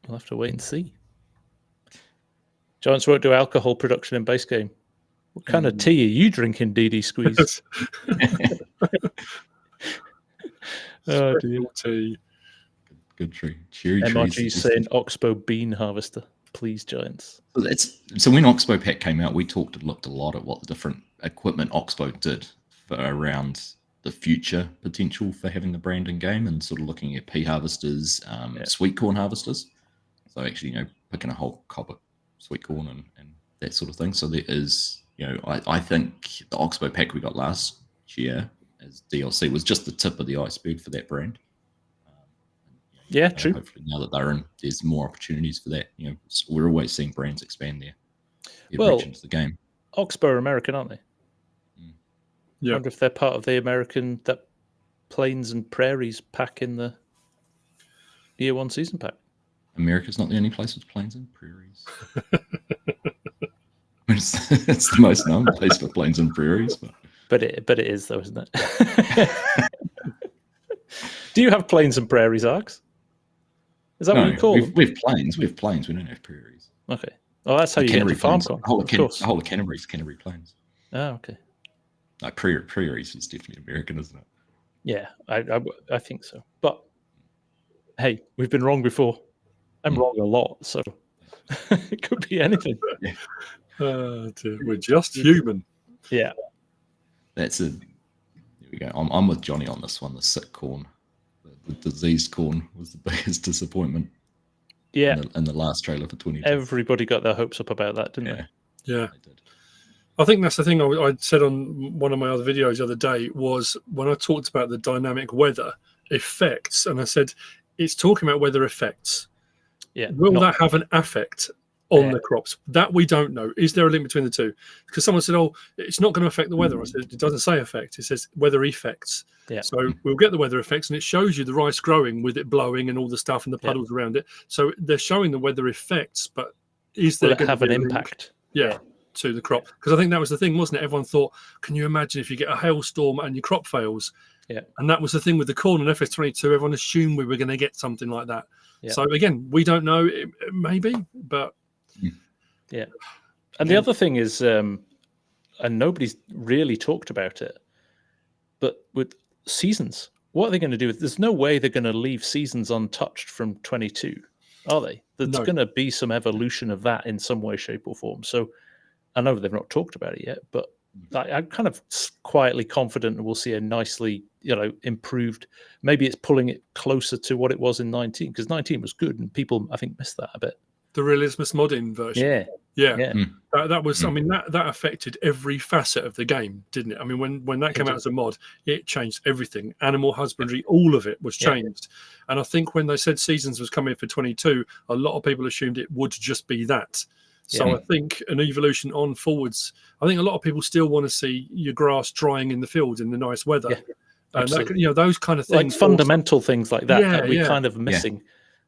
We'll have to wait and see. Giants won't do alcohol production in base game. What kind of tea are you drinking, DD Squeeze? Oh, dear. Tea. Good tree. Cherry MRG saying Oxbow bean harvester. Please, Giants. So when Oxbow Pack came out, we looked a lot at what the different equipment Oxbow did for around the future potential for having the brand in game, and sort of looking at pea harvesters, sweet corn harvesters. So actually, picking a whole cob of sweet corn and that sort of thing. So there is, I think the Oxbow Pack we got last year as DLC was just the tip of the iceberg for that brand. Yeah, true. Hopefully now that they're in, there's more opportunities for that. We're always seeing brands expand their reach into the game. Oxbow are American, aren't they? Yeah. I wonder if they're part of the American that Plains and Prairies pack in the Year 1 season pack. America's not the only place with plains and prairies. It's the most known place for plains and prairies. But it is, though, isn't it? Do you have plains and prairies, Arks? Is that what you call them? We have plains. We have plains. We don't have prairies. Okay. Oh, that's how you get to FarmCon. The whole of Canterbury's Canterbury Plains. Oh, okay. Like prairies is definitely American, isn't it? Yeah, I think so. But hey, we've been wrong before. I'm wrong a lot, so it could be anything. Yeah. We're just human. Yeah. There we go. I'm with Johnny on this one. The sick corn, the diseased corn was the biggest disappointment. Yeah. In the last trailer for 2020. Everybody got their hopes up about that, didn't they? Yeah. They did. I think that's the thing I said on one of my other videos the other day was when I talked about the dynamic weather effects, and I said it's talking about weather effects. Yeah. Will that have an affect on the crops? That we don't know. Is there a link between the two? Because someone said, "Oh, it's not going to affect the weather." I said, "It doesn't say effect. It says weather effects." Yeah. So we'll get the weather effects, and it shows you the rice growing with it blowing and all the stuff and the puddles around it. So they're showing the weather effects, but is there going to have an impact? Yeah. To the crop, because I think that was the thing, wasn't it? Everyone thought, can you imagine if you get a hailstorm and your crop fails? Yeah. And that was the thing with the corn and FS22. Everyone assumed we were going to get something like that. Yeah. So again, we don't know. Maybe, but yeah. And the other thing is, and nobody's really talked about it, but with seasons, what are they going to do? There's no way they're going to leave seasons untouched from 22, are they? There's going to be some evolution of that in some way, shape, or form. So I know they've not talked about it yet, but I'm kind of quietly confident we'll see a nicely, improved. Maybe it's pulling it closer to what it was in 19, because 19 was good, and people, I think, missed that a bit. The Realismus modding version. Yeah. That was, I mean, that affected every facet of the game, didn't it? I mean, when that came out as a mod, it changed everything. Animal husbandry, all of it was changed. And I think when they said seasons was coming for 22, a lot of people assumed it would just be that. So I think an evolution on forwards, I think a lot of people still want to see your grass drying in the field in the nice weather. Yeah, and that, those kind of things. Like fundamental things like that we're kind of missing.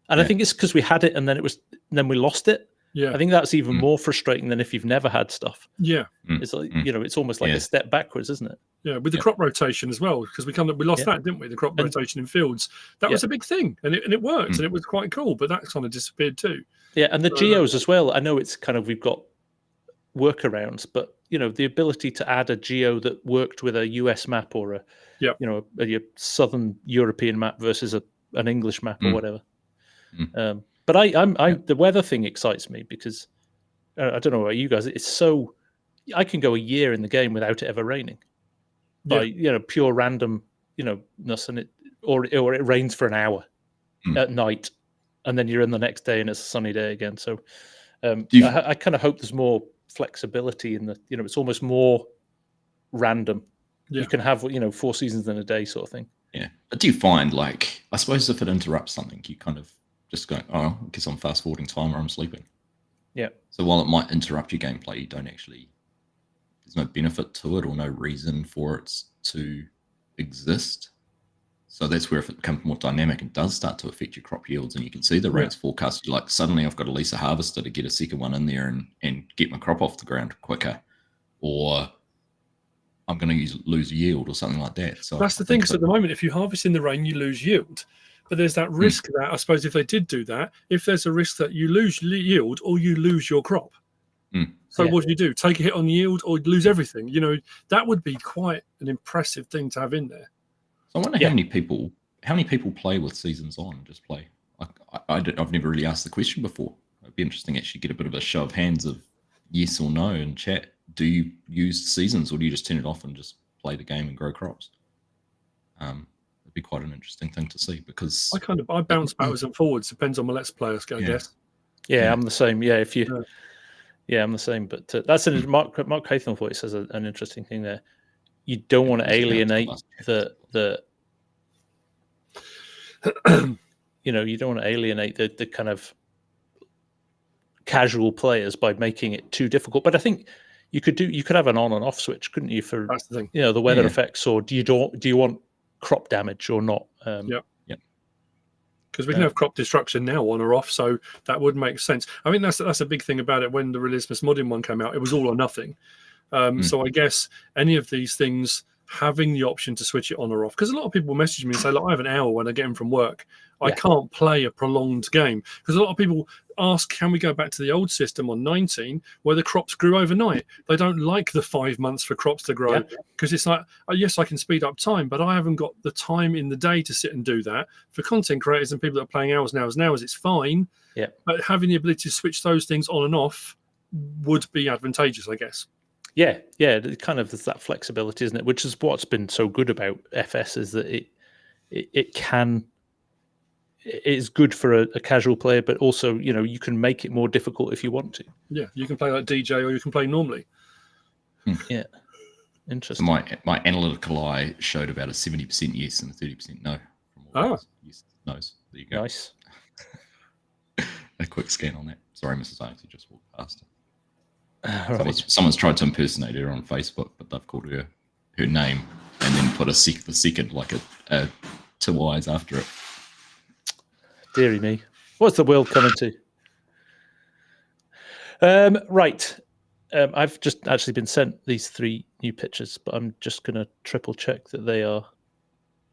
And I think it's because we had it and then we lost it. Yeah. I think that's even more frustrating than if you've never had stuff. Yeah. It's like, it's almost like a step backwards, isn't it? Yeah, with the crop rotation as well, because we lost that, didn't we? The crop rotation in fields. That was a big thing, and it worked, and it was quite cool, but that kind of disappeared too. Yeah, and the geos as well. I know it's kind of, we've got workarounds, but the ability to add a geo that worked with a US map or a Southern European map versus an English map or whatever. But the weather thing excites me because I don't know about you guys. It's so I can go a year in the game without it ever raining by pure random ness, and or it rains for an hour at night, and then you're in the next day and it's a sunny day again. So I kind of hope there's more flexibility in the it's almost more random. You can have 4 seasons in a day sort of thing. Yeah, but do you find, like, I suppose if it interrupts something, you kind of just go, oh, I guess I'm fast forwarding time or I'm sleeping. Yeah. So while it might interrupt your gameplay, you don't actually, there's no benefit to it or no reason for it to exist. So that's where if it becomes more dynamic and does start to affect your crop yields, and you can see the rates forecast, you're like, suddenly I've got to lease a harvester to get a second one in there and get my crop off the ground quicker, or I'm going to lose yield or something like that. So that's the thing, because at the moment, if you harvest in the rain, you lose yield. But there's that risk that, I suppose, if they did do that, if there's a risk that you lose yield or you lose your crop. So what do? Take a hit on yield or lose everything? That would be quite an impressive thing to have in there. So I wonder how many people play with seasons on, just play. I've never really asked the question before. It'd be interesting to actually get a bit of a show of hands of yes or no in chat. Do you use seasons, or do you just turn it off and just play the game and grow crops? It'd be quite an interesting thing to see, because I bounce backwards and forwards. Depends on my Let's Players, I guess. Yeah, I'm the same. Yeah, I'm the same. But that's Mark Haytham thought it says an interesting thing there. You don't want to alienate the you don't want to alienate the kind of casual players by making it too difficult. But I think you could have an on and off switch, couldn't you? For That's the thing. the weather effects, or do you want crop damage or not? Yeah. Because we can have crop destruction now on or off, so that would make sense. I mean, that's a big thing about it. When the realismus modding one came out, it was all or nothing. So I guess any of these things, having the option to switch it on or off, because a lot of people message me and say, look, I have an hour when I get in from work. I can't play a prolonged game. Because a lot of people ask, can we go back to the old system on 19 where the crops grew overnight? They don't like the 5 months for crops to grow, because it's like, yes, I can speed up time, but I haven't got the time in the day to sit and do that. For content creators and people that are playing hours and hours and hours, it's fine. Yeah. But having the ability to switch those things on and off would be advantageous, I guess. Yeah, it kind of there's that flexibility, isn't it? Which is what's been so good about FS, is that it's good for a casual player, but also, you can make it more difficult if you want to. Yeah, you can play like DJ, or you can play normally. Yeah, interesting. So my analytical eye showed about a 70% yes and a 30% no. Yes, no's. There you go. Nice. A quick scan on that. Sorry, Mrs. Arnott, just walked past her. Someone's tried to impersonate her on Facebook, but they've called her name and then put the second like a 2 eyes after it. Deary me. What's the world coming to? Right. I've just actually been sent these 3 new pictures, but I'm just going to triple check that they are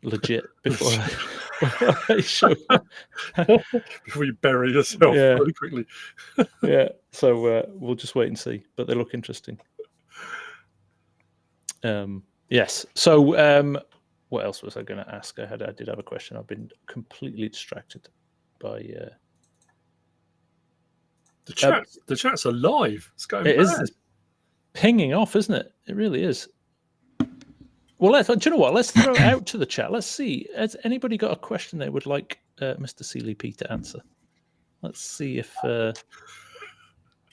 legit before I show them. Before you bury yourself really quickly. Yeah. So we'll just wait and see, but they look interesting. Yes. So what else was I going to ask? I did have a question. I've been completely distracted by the chat. The chat's alive. It's going. It's pinging off, isn't it? It really is. Well, do you know what? Let's throw it out to the chat. Let's see. Has anybody got a question they would like MrSealyp to answer? Let's see if.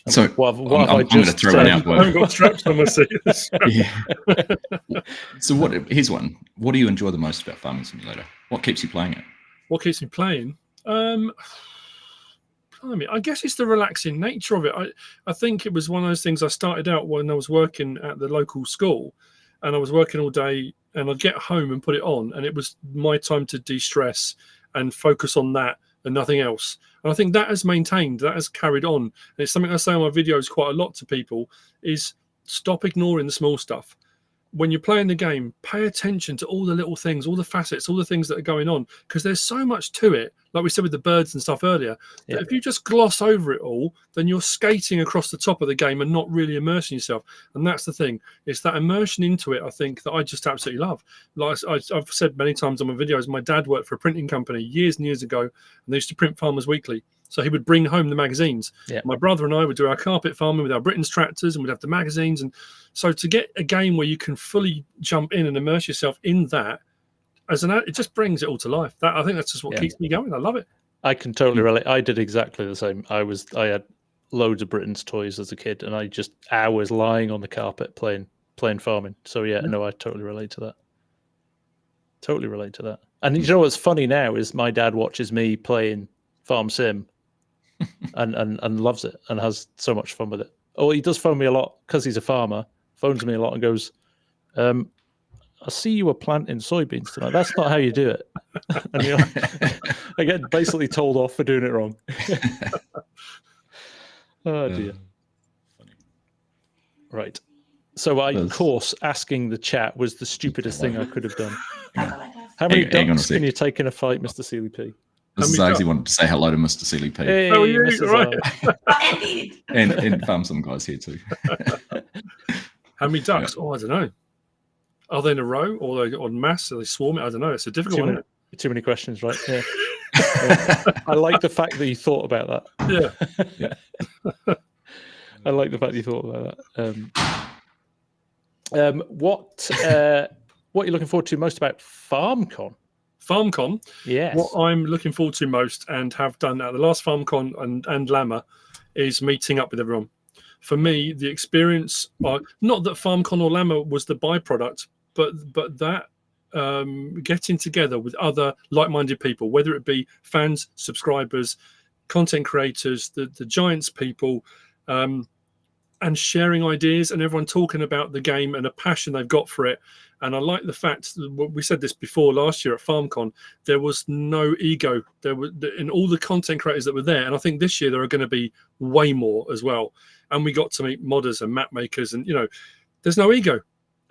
So what I'm have I going to throw one out. I haven't got straps on my seat. So here's one. What do you enjoy the most about Farming Simulator? What keeps you playing it? What keeps me playing? I guess it's the relaxing nature of it. I think it was one of those things. I started out when I was working at the local school, and I was working all day, and I'd get home and put it on, and it was my time to de-stress and focus on that and nothing else. And I think that has maintained, that has carried on. And it's something I say on my videos quite a lot to people, is stop ignoring the small stuff. When you're playing the game, pay attention to all the little things, all the facets, all the things that are going on, because there's so much to it. Like we said with the birds and stuff earlier, that if you just gloss over it all, then you're skating across the top of the game and not really immersing yourself. And that's the thing. It's that immersion into it, I think, that I just absolutely love. Like I've said many times on my videos, my dad worked for a printing company years and years ago, and they used to print Farmers Weekly. So he would bring home the magazines. Yeah. My brother and I would do our carpet farming with our Britain's tractors, and we'd have the magazines. And so to get a game where you can fully jump in and immerse yourself in that, it just brings it all to life. I think that's just what keeps me going. I love it. I can totally relate. I did exactly the same. I had loads of Britain's toys as a kid, and I just hours lying on the carpet playing farming. So no, I totally relate to that. Totally relate to that. And you know what's funny now is my dad watches me playing FarmSim and loves it and has so much fun with it. Oh, he does phone me a lot because he's a farmer. Phones me a lot and goes, I see you were planting soybeans tonight. That's not how you do it. And I get basically told off for doing it wrong. Oh dear. Funny. Right. So of course, asking the chat was the stupidest thing I could have done. How many ducks can you take in a fight, Mr. Mrs. Argsy wanted to say hello to MrSealyp. Hey, how are you? Right. and FarmSim Guy's here too. How many ducks? Oh, I don't know. Are they in a row or are they on mass? Are they swarming? I don't know. It's a difficult one, isn't it? Too many questions, right? Yeah. I like the fact that you thought about that. Yeah. I like the fact that you thought about that. What are you looking forward to most about FarmCon? FarmCon? Yes. What I'm looking forward to most, and have done at the last FarmCon and Llama, is meeting up with everyone. For me, the experience, not that FarmCon or Llama was the byproduct, but that getting together with other like-minded people, whether it be fans, subscribers, content creators, the Giants people, and and sharing ideas and everyone talking about the game and a passion they've got for it. And I like the fact that we said this before last year at FarmCon, there was no ego. There were in all the content creators that were there, and I think this year there are going to be way more as well. And we got to meet modders and map makers, and there's no ego.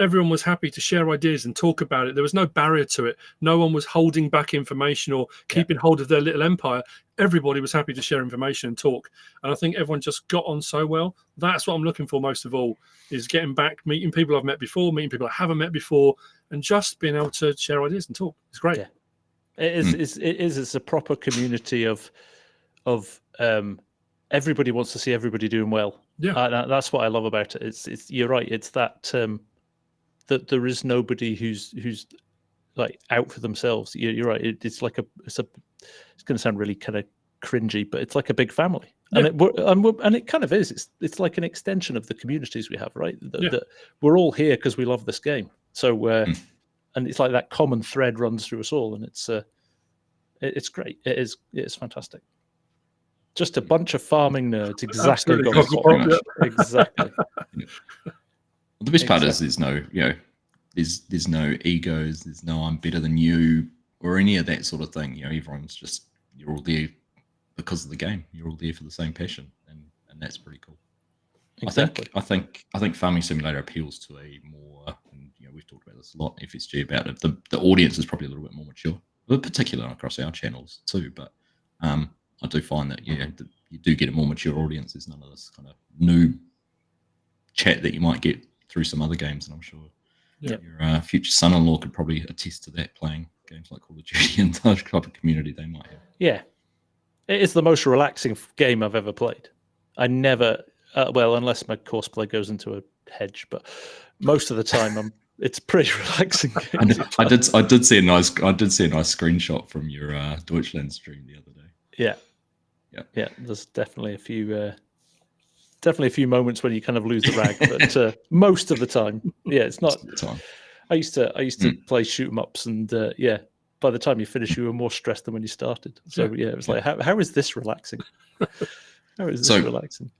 Everyone was happy to share ideas and talk about it. There was no barrier to it. No one was holding back information or keeping hold of their little empire. Everybody was happy to share information and talk. And I think everyone just got on so well. That's what I'm looking for most of all, is getting back, meeting people I've met before, meeting people I haven't met before, and just being able to share ideas and talk. It's great. Yeah. It's a proper community of everybody wants to see everybody doing well. Yeah. That's what I love about it. It's you're right. It's that that there is nobody who's like out for themselves. You're right. It's like it's going to sound really kind of cringy, but it's like a big family, and it kind of is. It's like an extension of the communities we have, right? That we're all here because we love this game. So and it's like that common thread runs through us all, and it's great. It's fantastic. Just a bunch of farming nerds, exactly. Exactly. The best part is there's no, there's no egos, there's no I'm better than you or any of that sort of thing. Everyone's just, you're all there because of the game. You're all there for the same passion, and that's pretty cool. Exactly. I think Farming Simulator appeals to a more, and we've talked about this a lot, FSG, about it. The audience is probably a little bit more mature, particularly across our channels too. But I do find that you do get a more mature audience. There's none of this kind of new chat that you might get through some other games, and I'm sure your future son-in-law could probably attest to that, playing games like Call of Duty and the type of community they might have. Yeah, it is the most relaxing game I've ever played. I never, well, unless my courseplay goes into a hedge, but most of the time it's pretty relaxing. I did see a nice screenshot from your Deutschland stream the other day. Yeah. There's definitely a few moments when you kind of lose the rag, but most of the time, it's not. I used to play shoot 'em ups, and by the time you finish, you were more stressed than when you started. So it was like, how is this relaxing? How is this relaxing?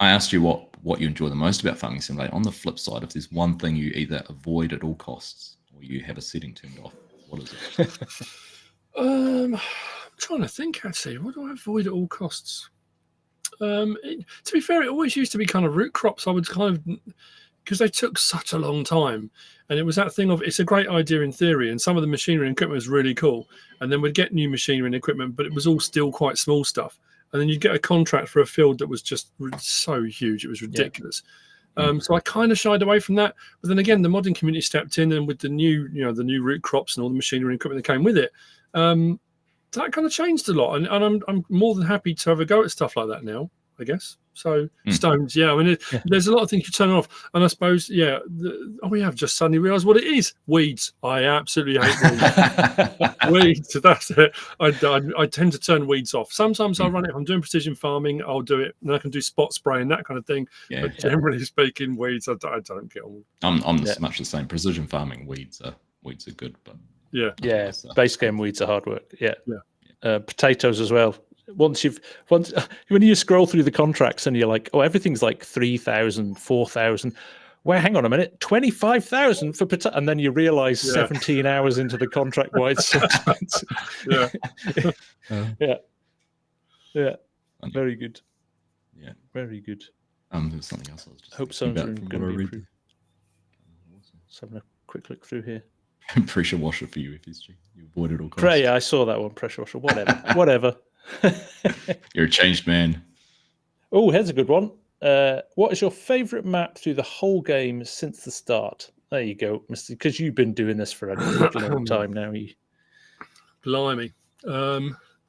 I asked you what you enjoy the most about Farming Simulator. On the flip side, if there's one thing you either avoid at all costs or you have a setting turned off, what is it? I'm trying to think actually. What do I avoid at all costs? To be fair, it always used to be kind of root crops. I would kind of, because they took such a long time, and it was that thing of, it's a great idea in theory, and some of the machinery and equipment was really cool, and then we'd get new machinery and equipment, but it was all still quite small stuff, and then you'd get a contract for a field that was just so huge, it was ridiculous. So I kind of shied away from that, but then again, the modding community stepped in, and with the new root crops and all the machinery and equipment that came with it, that kind of changed a lot, and I'm more than happy to have a go at stuff like that now, I guess. So stones, I mean, there's a lot of things you turn off, and I suppose, we have just suddenly realised what it is. Weeds. I absolutely hate weeds. Weeds. That's it. I tend to turn weeds off. Sometimes I'll run it. If I'm doing precision farming, I'll do it, and I can do spot spray and that kind of thing. But generally speaking, weeds, I don't get on. I'm much the same. Precision farming, weeds are good, but base game weeds are hard work. Potatoes as well. Once when you scroll through the contracts and you're like, oh, everything's like 3,000, 4,000. Well, hang on a minute, 25,000 for potato, and then you realize 17 hours into the contract why it's so expensive. Very good. Yeah, very good. There was something else I was just hope someone's going to be through. Just having a quick look through here. Pressure washer for you, FSG. You avoided all costs. Yeah, I saw that one. Pressure washer. Whatever. You're a changed man. Oh, here's a good one. What is your favorite map through the whole game since the start? There you go, Mr. Because you've been doing this for a long time now. Blimey.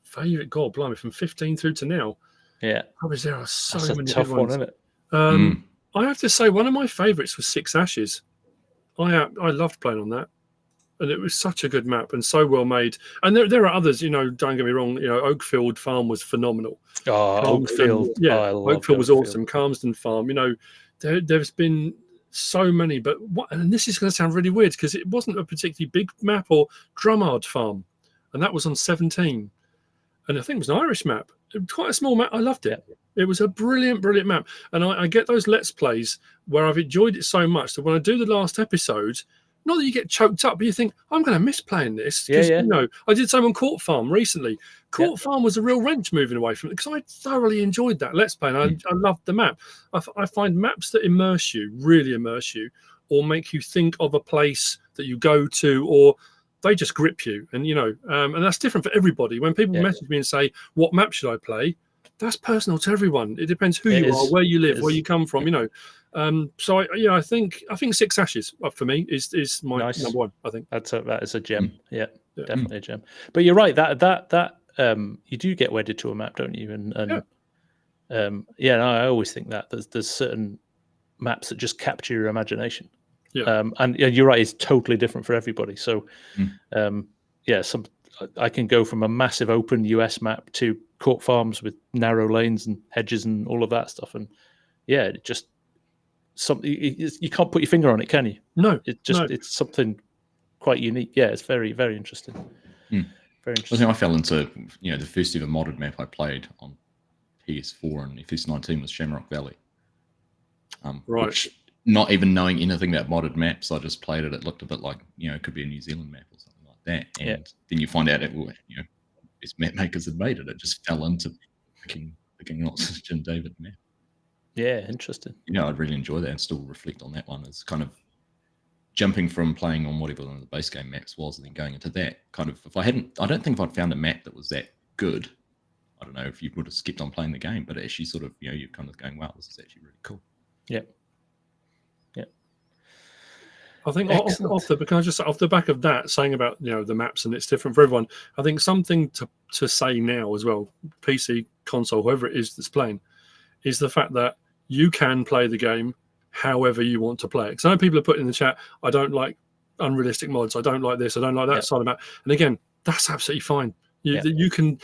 Favorite, God, blimey, from 15 through to now. Yeah. Probably there are so That's many a tough good ones. one, isn't it? I have to say, one of my favorites was Six Ashes. I loved playing on that. And it was such a good map and so well made. And there are others, don't get me wrong, Oakfield Farm was phenomenal. Oakfield. Oakfield was awesome. Calmsden Farm, there's been so many, but and this is going to sound really weird because it wasn't a particularly big map, or Drummard Farm, and that was on 17. and I think it was an Irish map. Quite a small map. I loved it. Yeah. It was a brilliant map. And I get those Let's Plays where I've enjoyed it so much that when I do the last episode, not that you get choked up, but you think, I'm going to miss playing this. Because, you know, I did something on Court Farm recently. Court Farm was a real wrench moving away from it because I thoroughly enjoyed that Let's Play. And I loved the map. I find maps that immerse you, really immerse you, or make you think of a place that you go to, or they just grip you. And, you know, and that's different for everybody. When people message me and say, what map should I play? That's personal to everyone. It depends who you are, where you live, where you come from, you know. So I think Six Ashes for me is my number one. I think that is a gem. Yeah, definitely a gem. But you're right, that you do get wedded to a map, don't you? And I always think that there's certain maps that just capture your imagination. Yeah. And you're right, it's totally different for everybody. So I can go from a massive open US map to Court Farms with narrow lanes and hedges and all of that stuff. And it just something you can't put your finger on it, can you? No, it's something quite unique. Yeah, it's very, very interesting. Very interesting. I think I fell into the first ever modded map I played on PS4 and FS19 was Shamrock Valley. Right. Which, not even knowing anything about modded maps, I just played it. It looked a bit like it could be a New Zealand map or something like that. And then you find out best map makers had made it. It just fell into picking lots Jim David map. Yeah, interesting. I'd really enjoy that and still reflect on that one as kind of jumping from playing on whatever one of the base game maps was and then going into that kind of, I don't think if I'd found a map that was that good, I don't know if you would have skipped on playing the game, but actually sort of, you're kind of going, wow, this is actually really cool. Yeah. I think off the back of that, saying about the maps and it's different for everyone, I think something to say now as well, PC, console, whoever it is that's playing, is the fact that you can play the game however you want to play it. Because I know people are putting in the chat, I don't like unrealistic mods, I don't like this, I don't like that side of the map. And again, that's absolutely fine. You can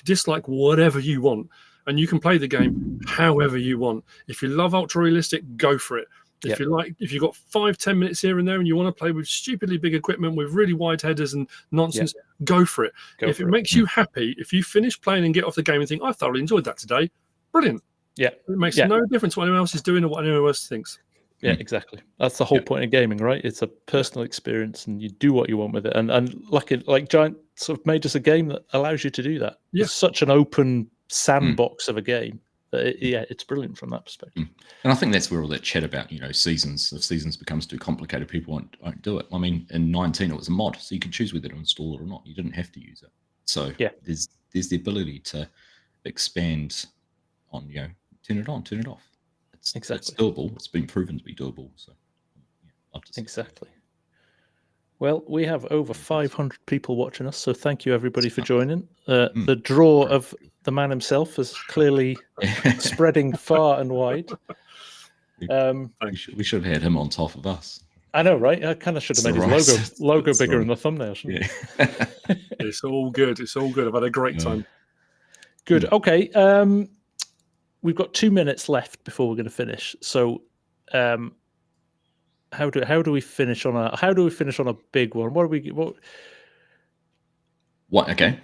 dislike whatever you want, and you can play the game however you want. If you love ultra realistic, go for it. If you've got 5-10 minutes here and there and you want to play with stupidly big equipment with really wide headers and nonsense, go for it. If it makes you happy, if you finish playing and get off the game and think, I thoroughly enjoyed that today, brilliant. Yeah. It makes no difference what anyone else is doing or what anyone else thinks. Yeah, exactly. That's the whole point of gaming, right? It's a personal experience and you do what you want with it. And like Giant sort of made us a game that allows you to do that. Yeah. It's such an open sandbox of a game. It's brilliant from that perspective. And I think that's where all that chat about, seasons, if seasons becomes too complicated, people won't do it. I mean, in 19, it was a mod, so you could choose whether to install it or not. You didn't have to use it. So there's the ability to expand on, turn it on, turn it off. It's doable. It's been proven to be doable. So exactly. Well, we have over 500 people watching us, so thank you everybody for joining. The draw of the man himself is clearly spreading far and wide. We should have had him on top of us. I know, right? I kind of should have made his logo bigger in the thumbnail, shouldn't I? It's all good. It's all good. I've had a great time. Good. Okay. We've got 2 minutes left before we're going to finish. So, how do we finish on a big one? Okay.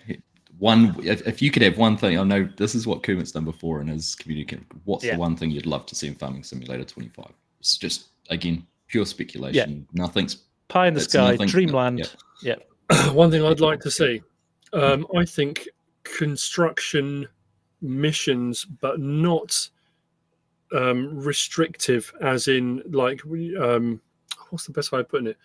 If you could have one thing, I know this is what Kermit's done before in his community. What's the one thing you'd love to see in Farming Simulator 25? It's just, again, pure speculation. Nothing's pie in the sky, dreamland. One thing I'd like to see, I think construction missions, but not restrictive, as in like what's the best way of putting it?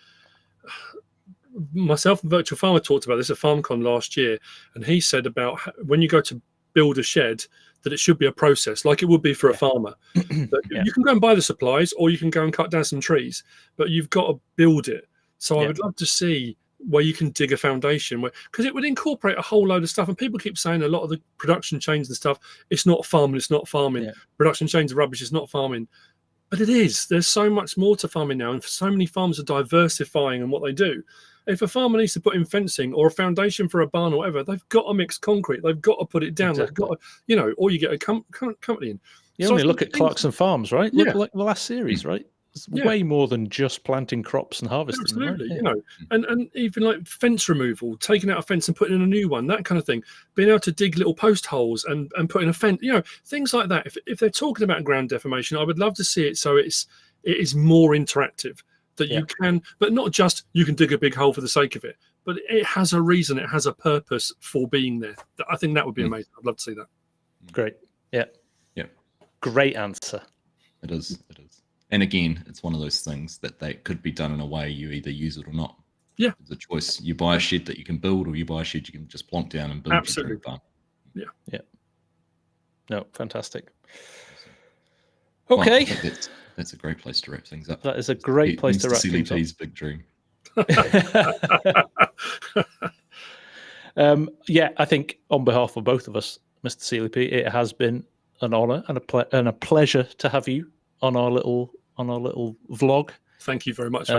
Myself and Virtual Farmer talked about this at FarmCon last year, and he said about when you go to build a shed that it should be a process like it would be for a farmer. You can go and buy the supplies, or you can go and cut down some trees, but you've got to build it. So I would love to see where you can dig a foundation, because it would incorporate a whole load of stuff. And people keep saying a lot of the production chains and stuff, it's not farming, it's not farming. Production chains are rubbish, it's not farming. But it is. There's so much more to farming now, and so many farmers are diversifying in what they do. If a farmer needs to put in fencing or a foundation for a barn or whatever, they've got to mix concrete. They've got to put it down. Exactly. They've got to, or you get a company in. You only look at Clarkson Farms, right? Look like the last series, right? It's way more than just planting crops and harvesting. Absolutely, them, right? and even like fence removal, taking out a fence and putting in a new one, that kind of thing. Being able to dig little post holes and putting a fence, things like that. If they're talking about ground deformation, I would love to see it so it is more interactive. That you can, but not just you can dig a big hole for the sake of it, but it has a reason, it has a purpose for being there. I think that would be amazing. I'd love to see that. Great. Yeah. Great answer. It is. And again, it's one of those things that they could be done in a way you either use it or not. Yeah. It's a choice. You buy a shed that you can build, or you buy a shed you can just plonk down and build. Absolutely. Your farm. Yeah. No, fantastic. Okay. Well, that's a great place to wrap things up. That is a great place to wrap things up. MrSealyp's big dream. I think on behalf of both of us, Mr. Sealyp, it has been an honour and a pleasure to have you on our little vlog. Thank you very much.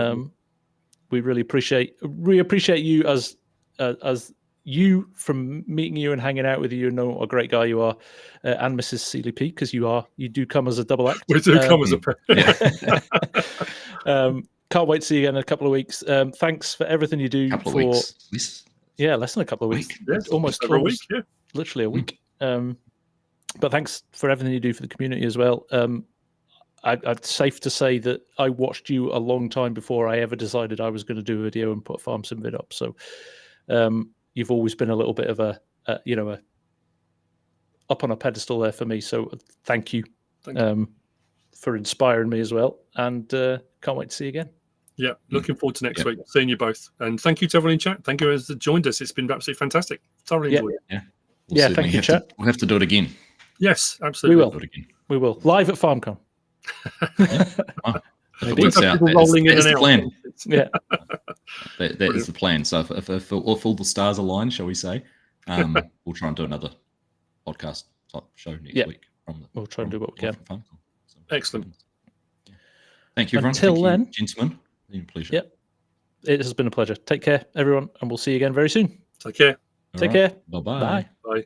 We really appreciate you as you, from meeting you and hanging out with you and knowing what a great guy you are, and Mrs. Sealyp, because you do come as a double act. We do come as a pair. Can't wait to see you again in a couple of weeks. Thanks for everything you do. Couple of weeks. Less than a couple of weeks. Yes, almost a week. Yeah. Literally a week. But thanks for everything you do for the community as well. It's safe to say that I watched you a long time before I ever decided I was going to do a video and put a FarmSim vid up. So you've always been a little bit of a up on a pedestal there for me. So thank you, for inspiring me as well. And can't wait to see you again. Yeah, looking forward to next week, seeing you both. And thank you to everyone in chat. Thank you for joined us. It's been absolutely fantastic. Thoroughly enjoyed it. Yeah. Thank you, chat. We'll have to do it again. Yes, absolutely. We will. We will. Live at FarmCon. If it works out, that is the plan. Yeah. that is the plan. So if all the stars align, shall we say, we'll try and do another podcast type show next week. We'll try and do what we can. Excellent. Thank you, everyone. Until then, gentlemen, it's been a pleasure. Yep. It has been a pleasure. Take care, everyone, and we'll see you again very soon. Take care. Take care. Bye-bye. Bye. Bye.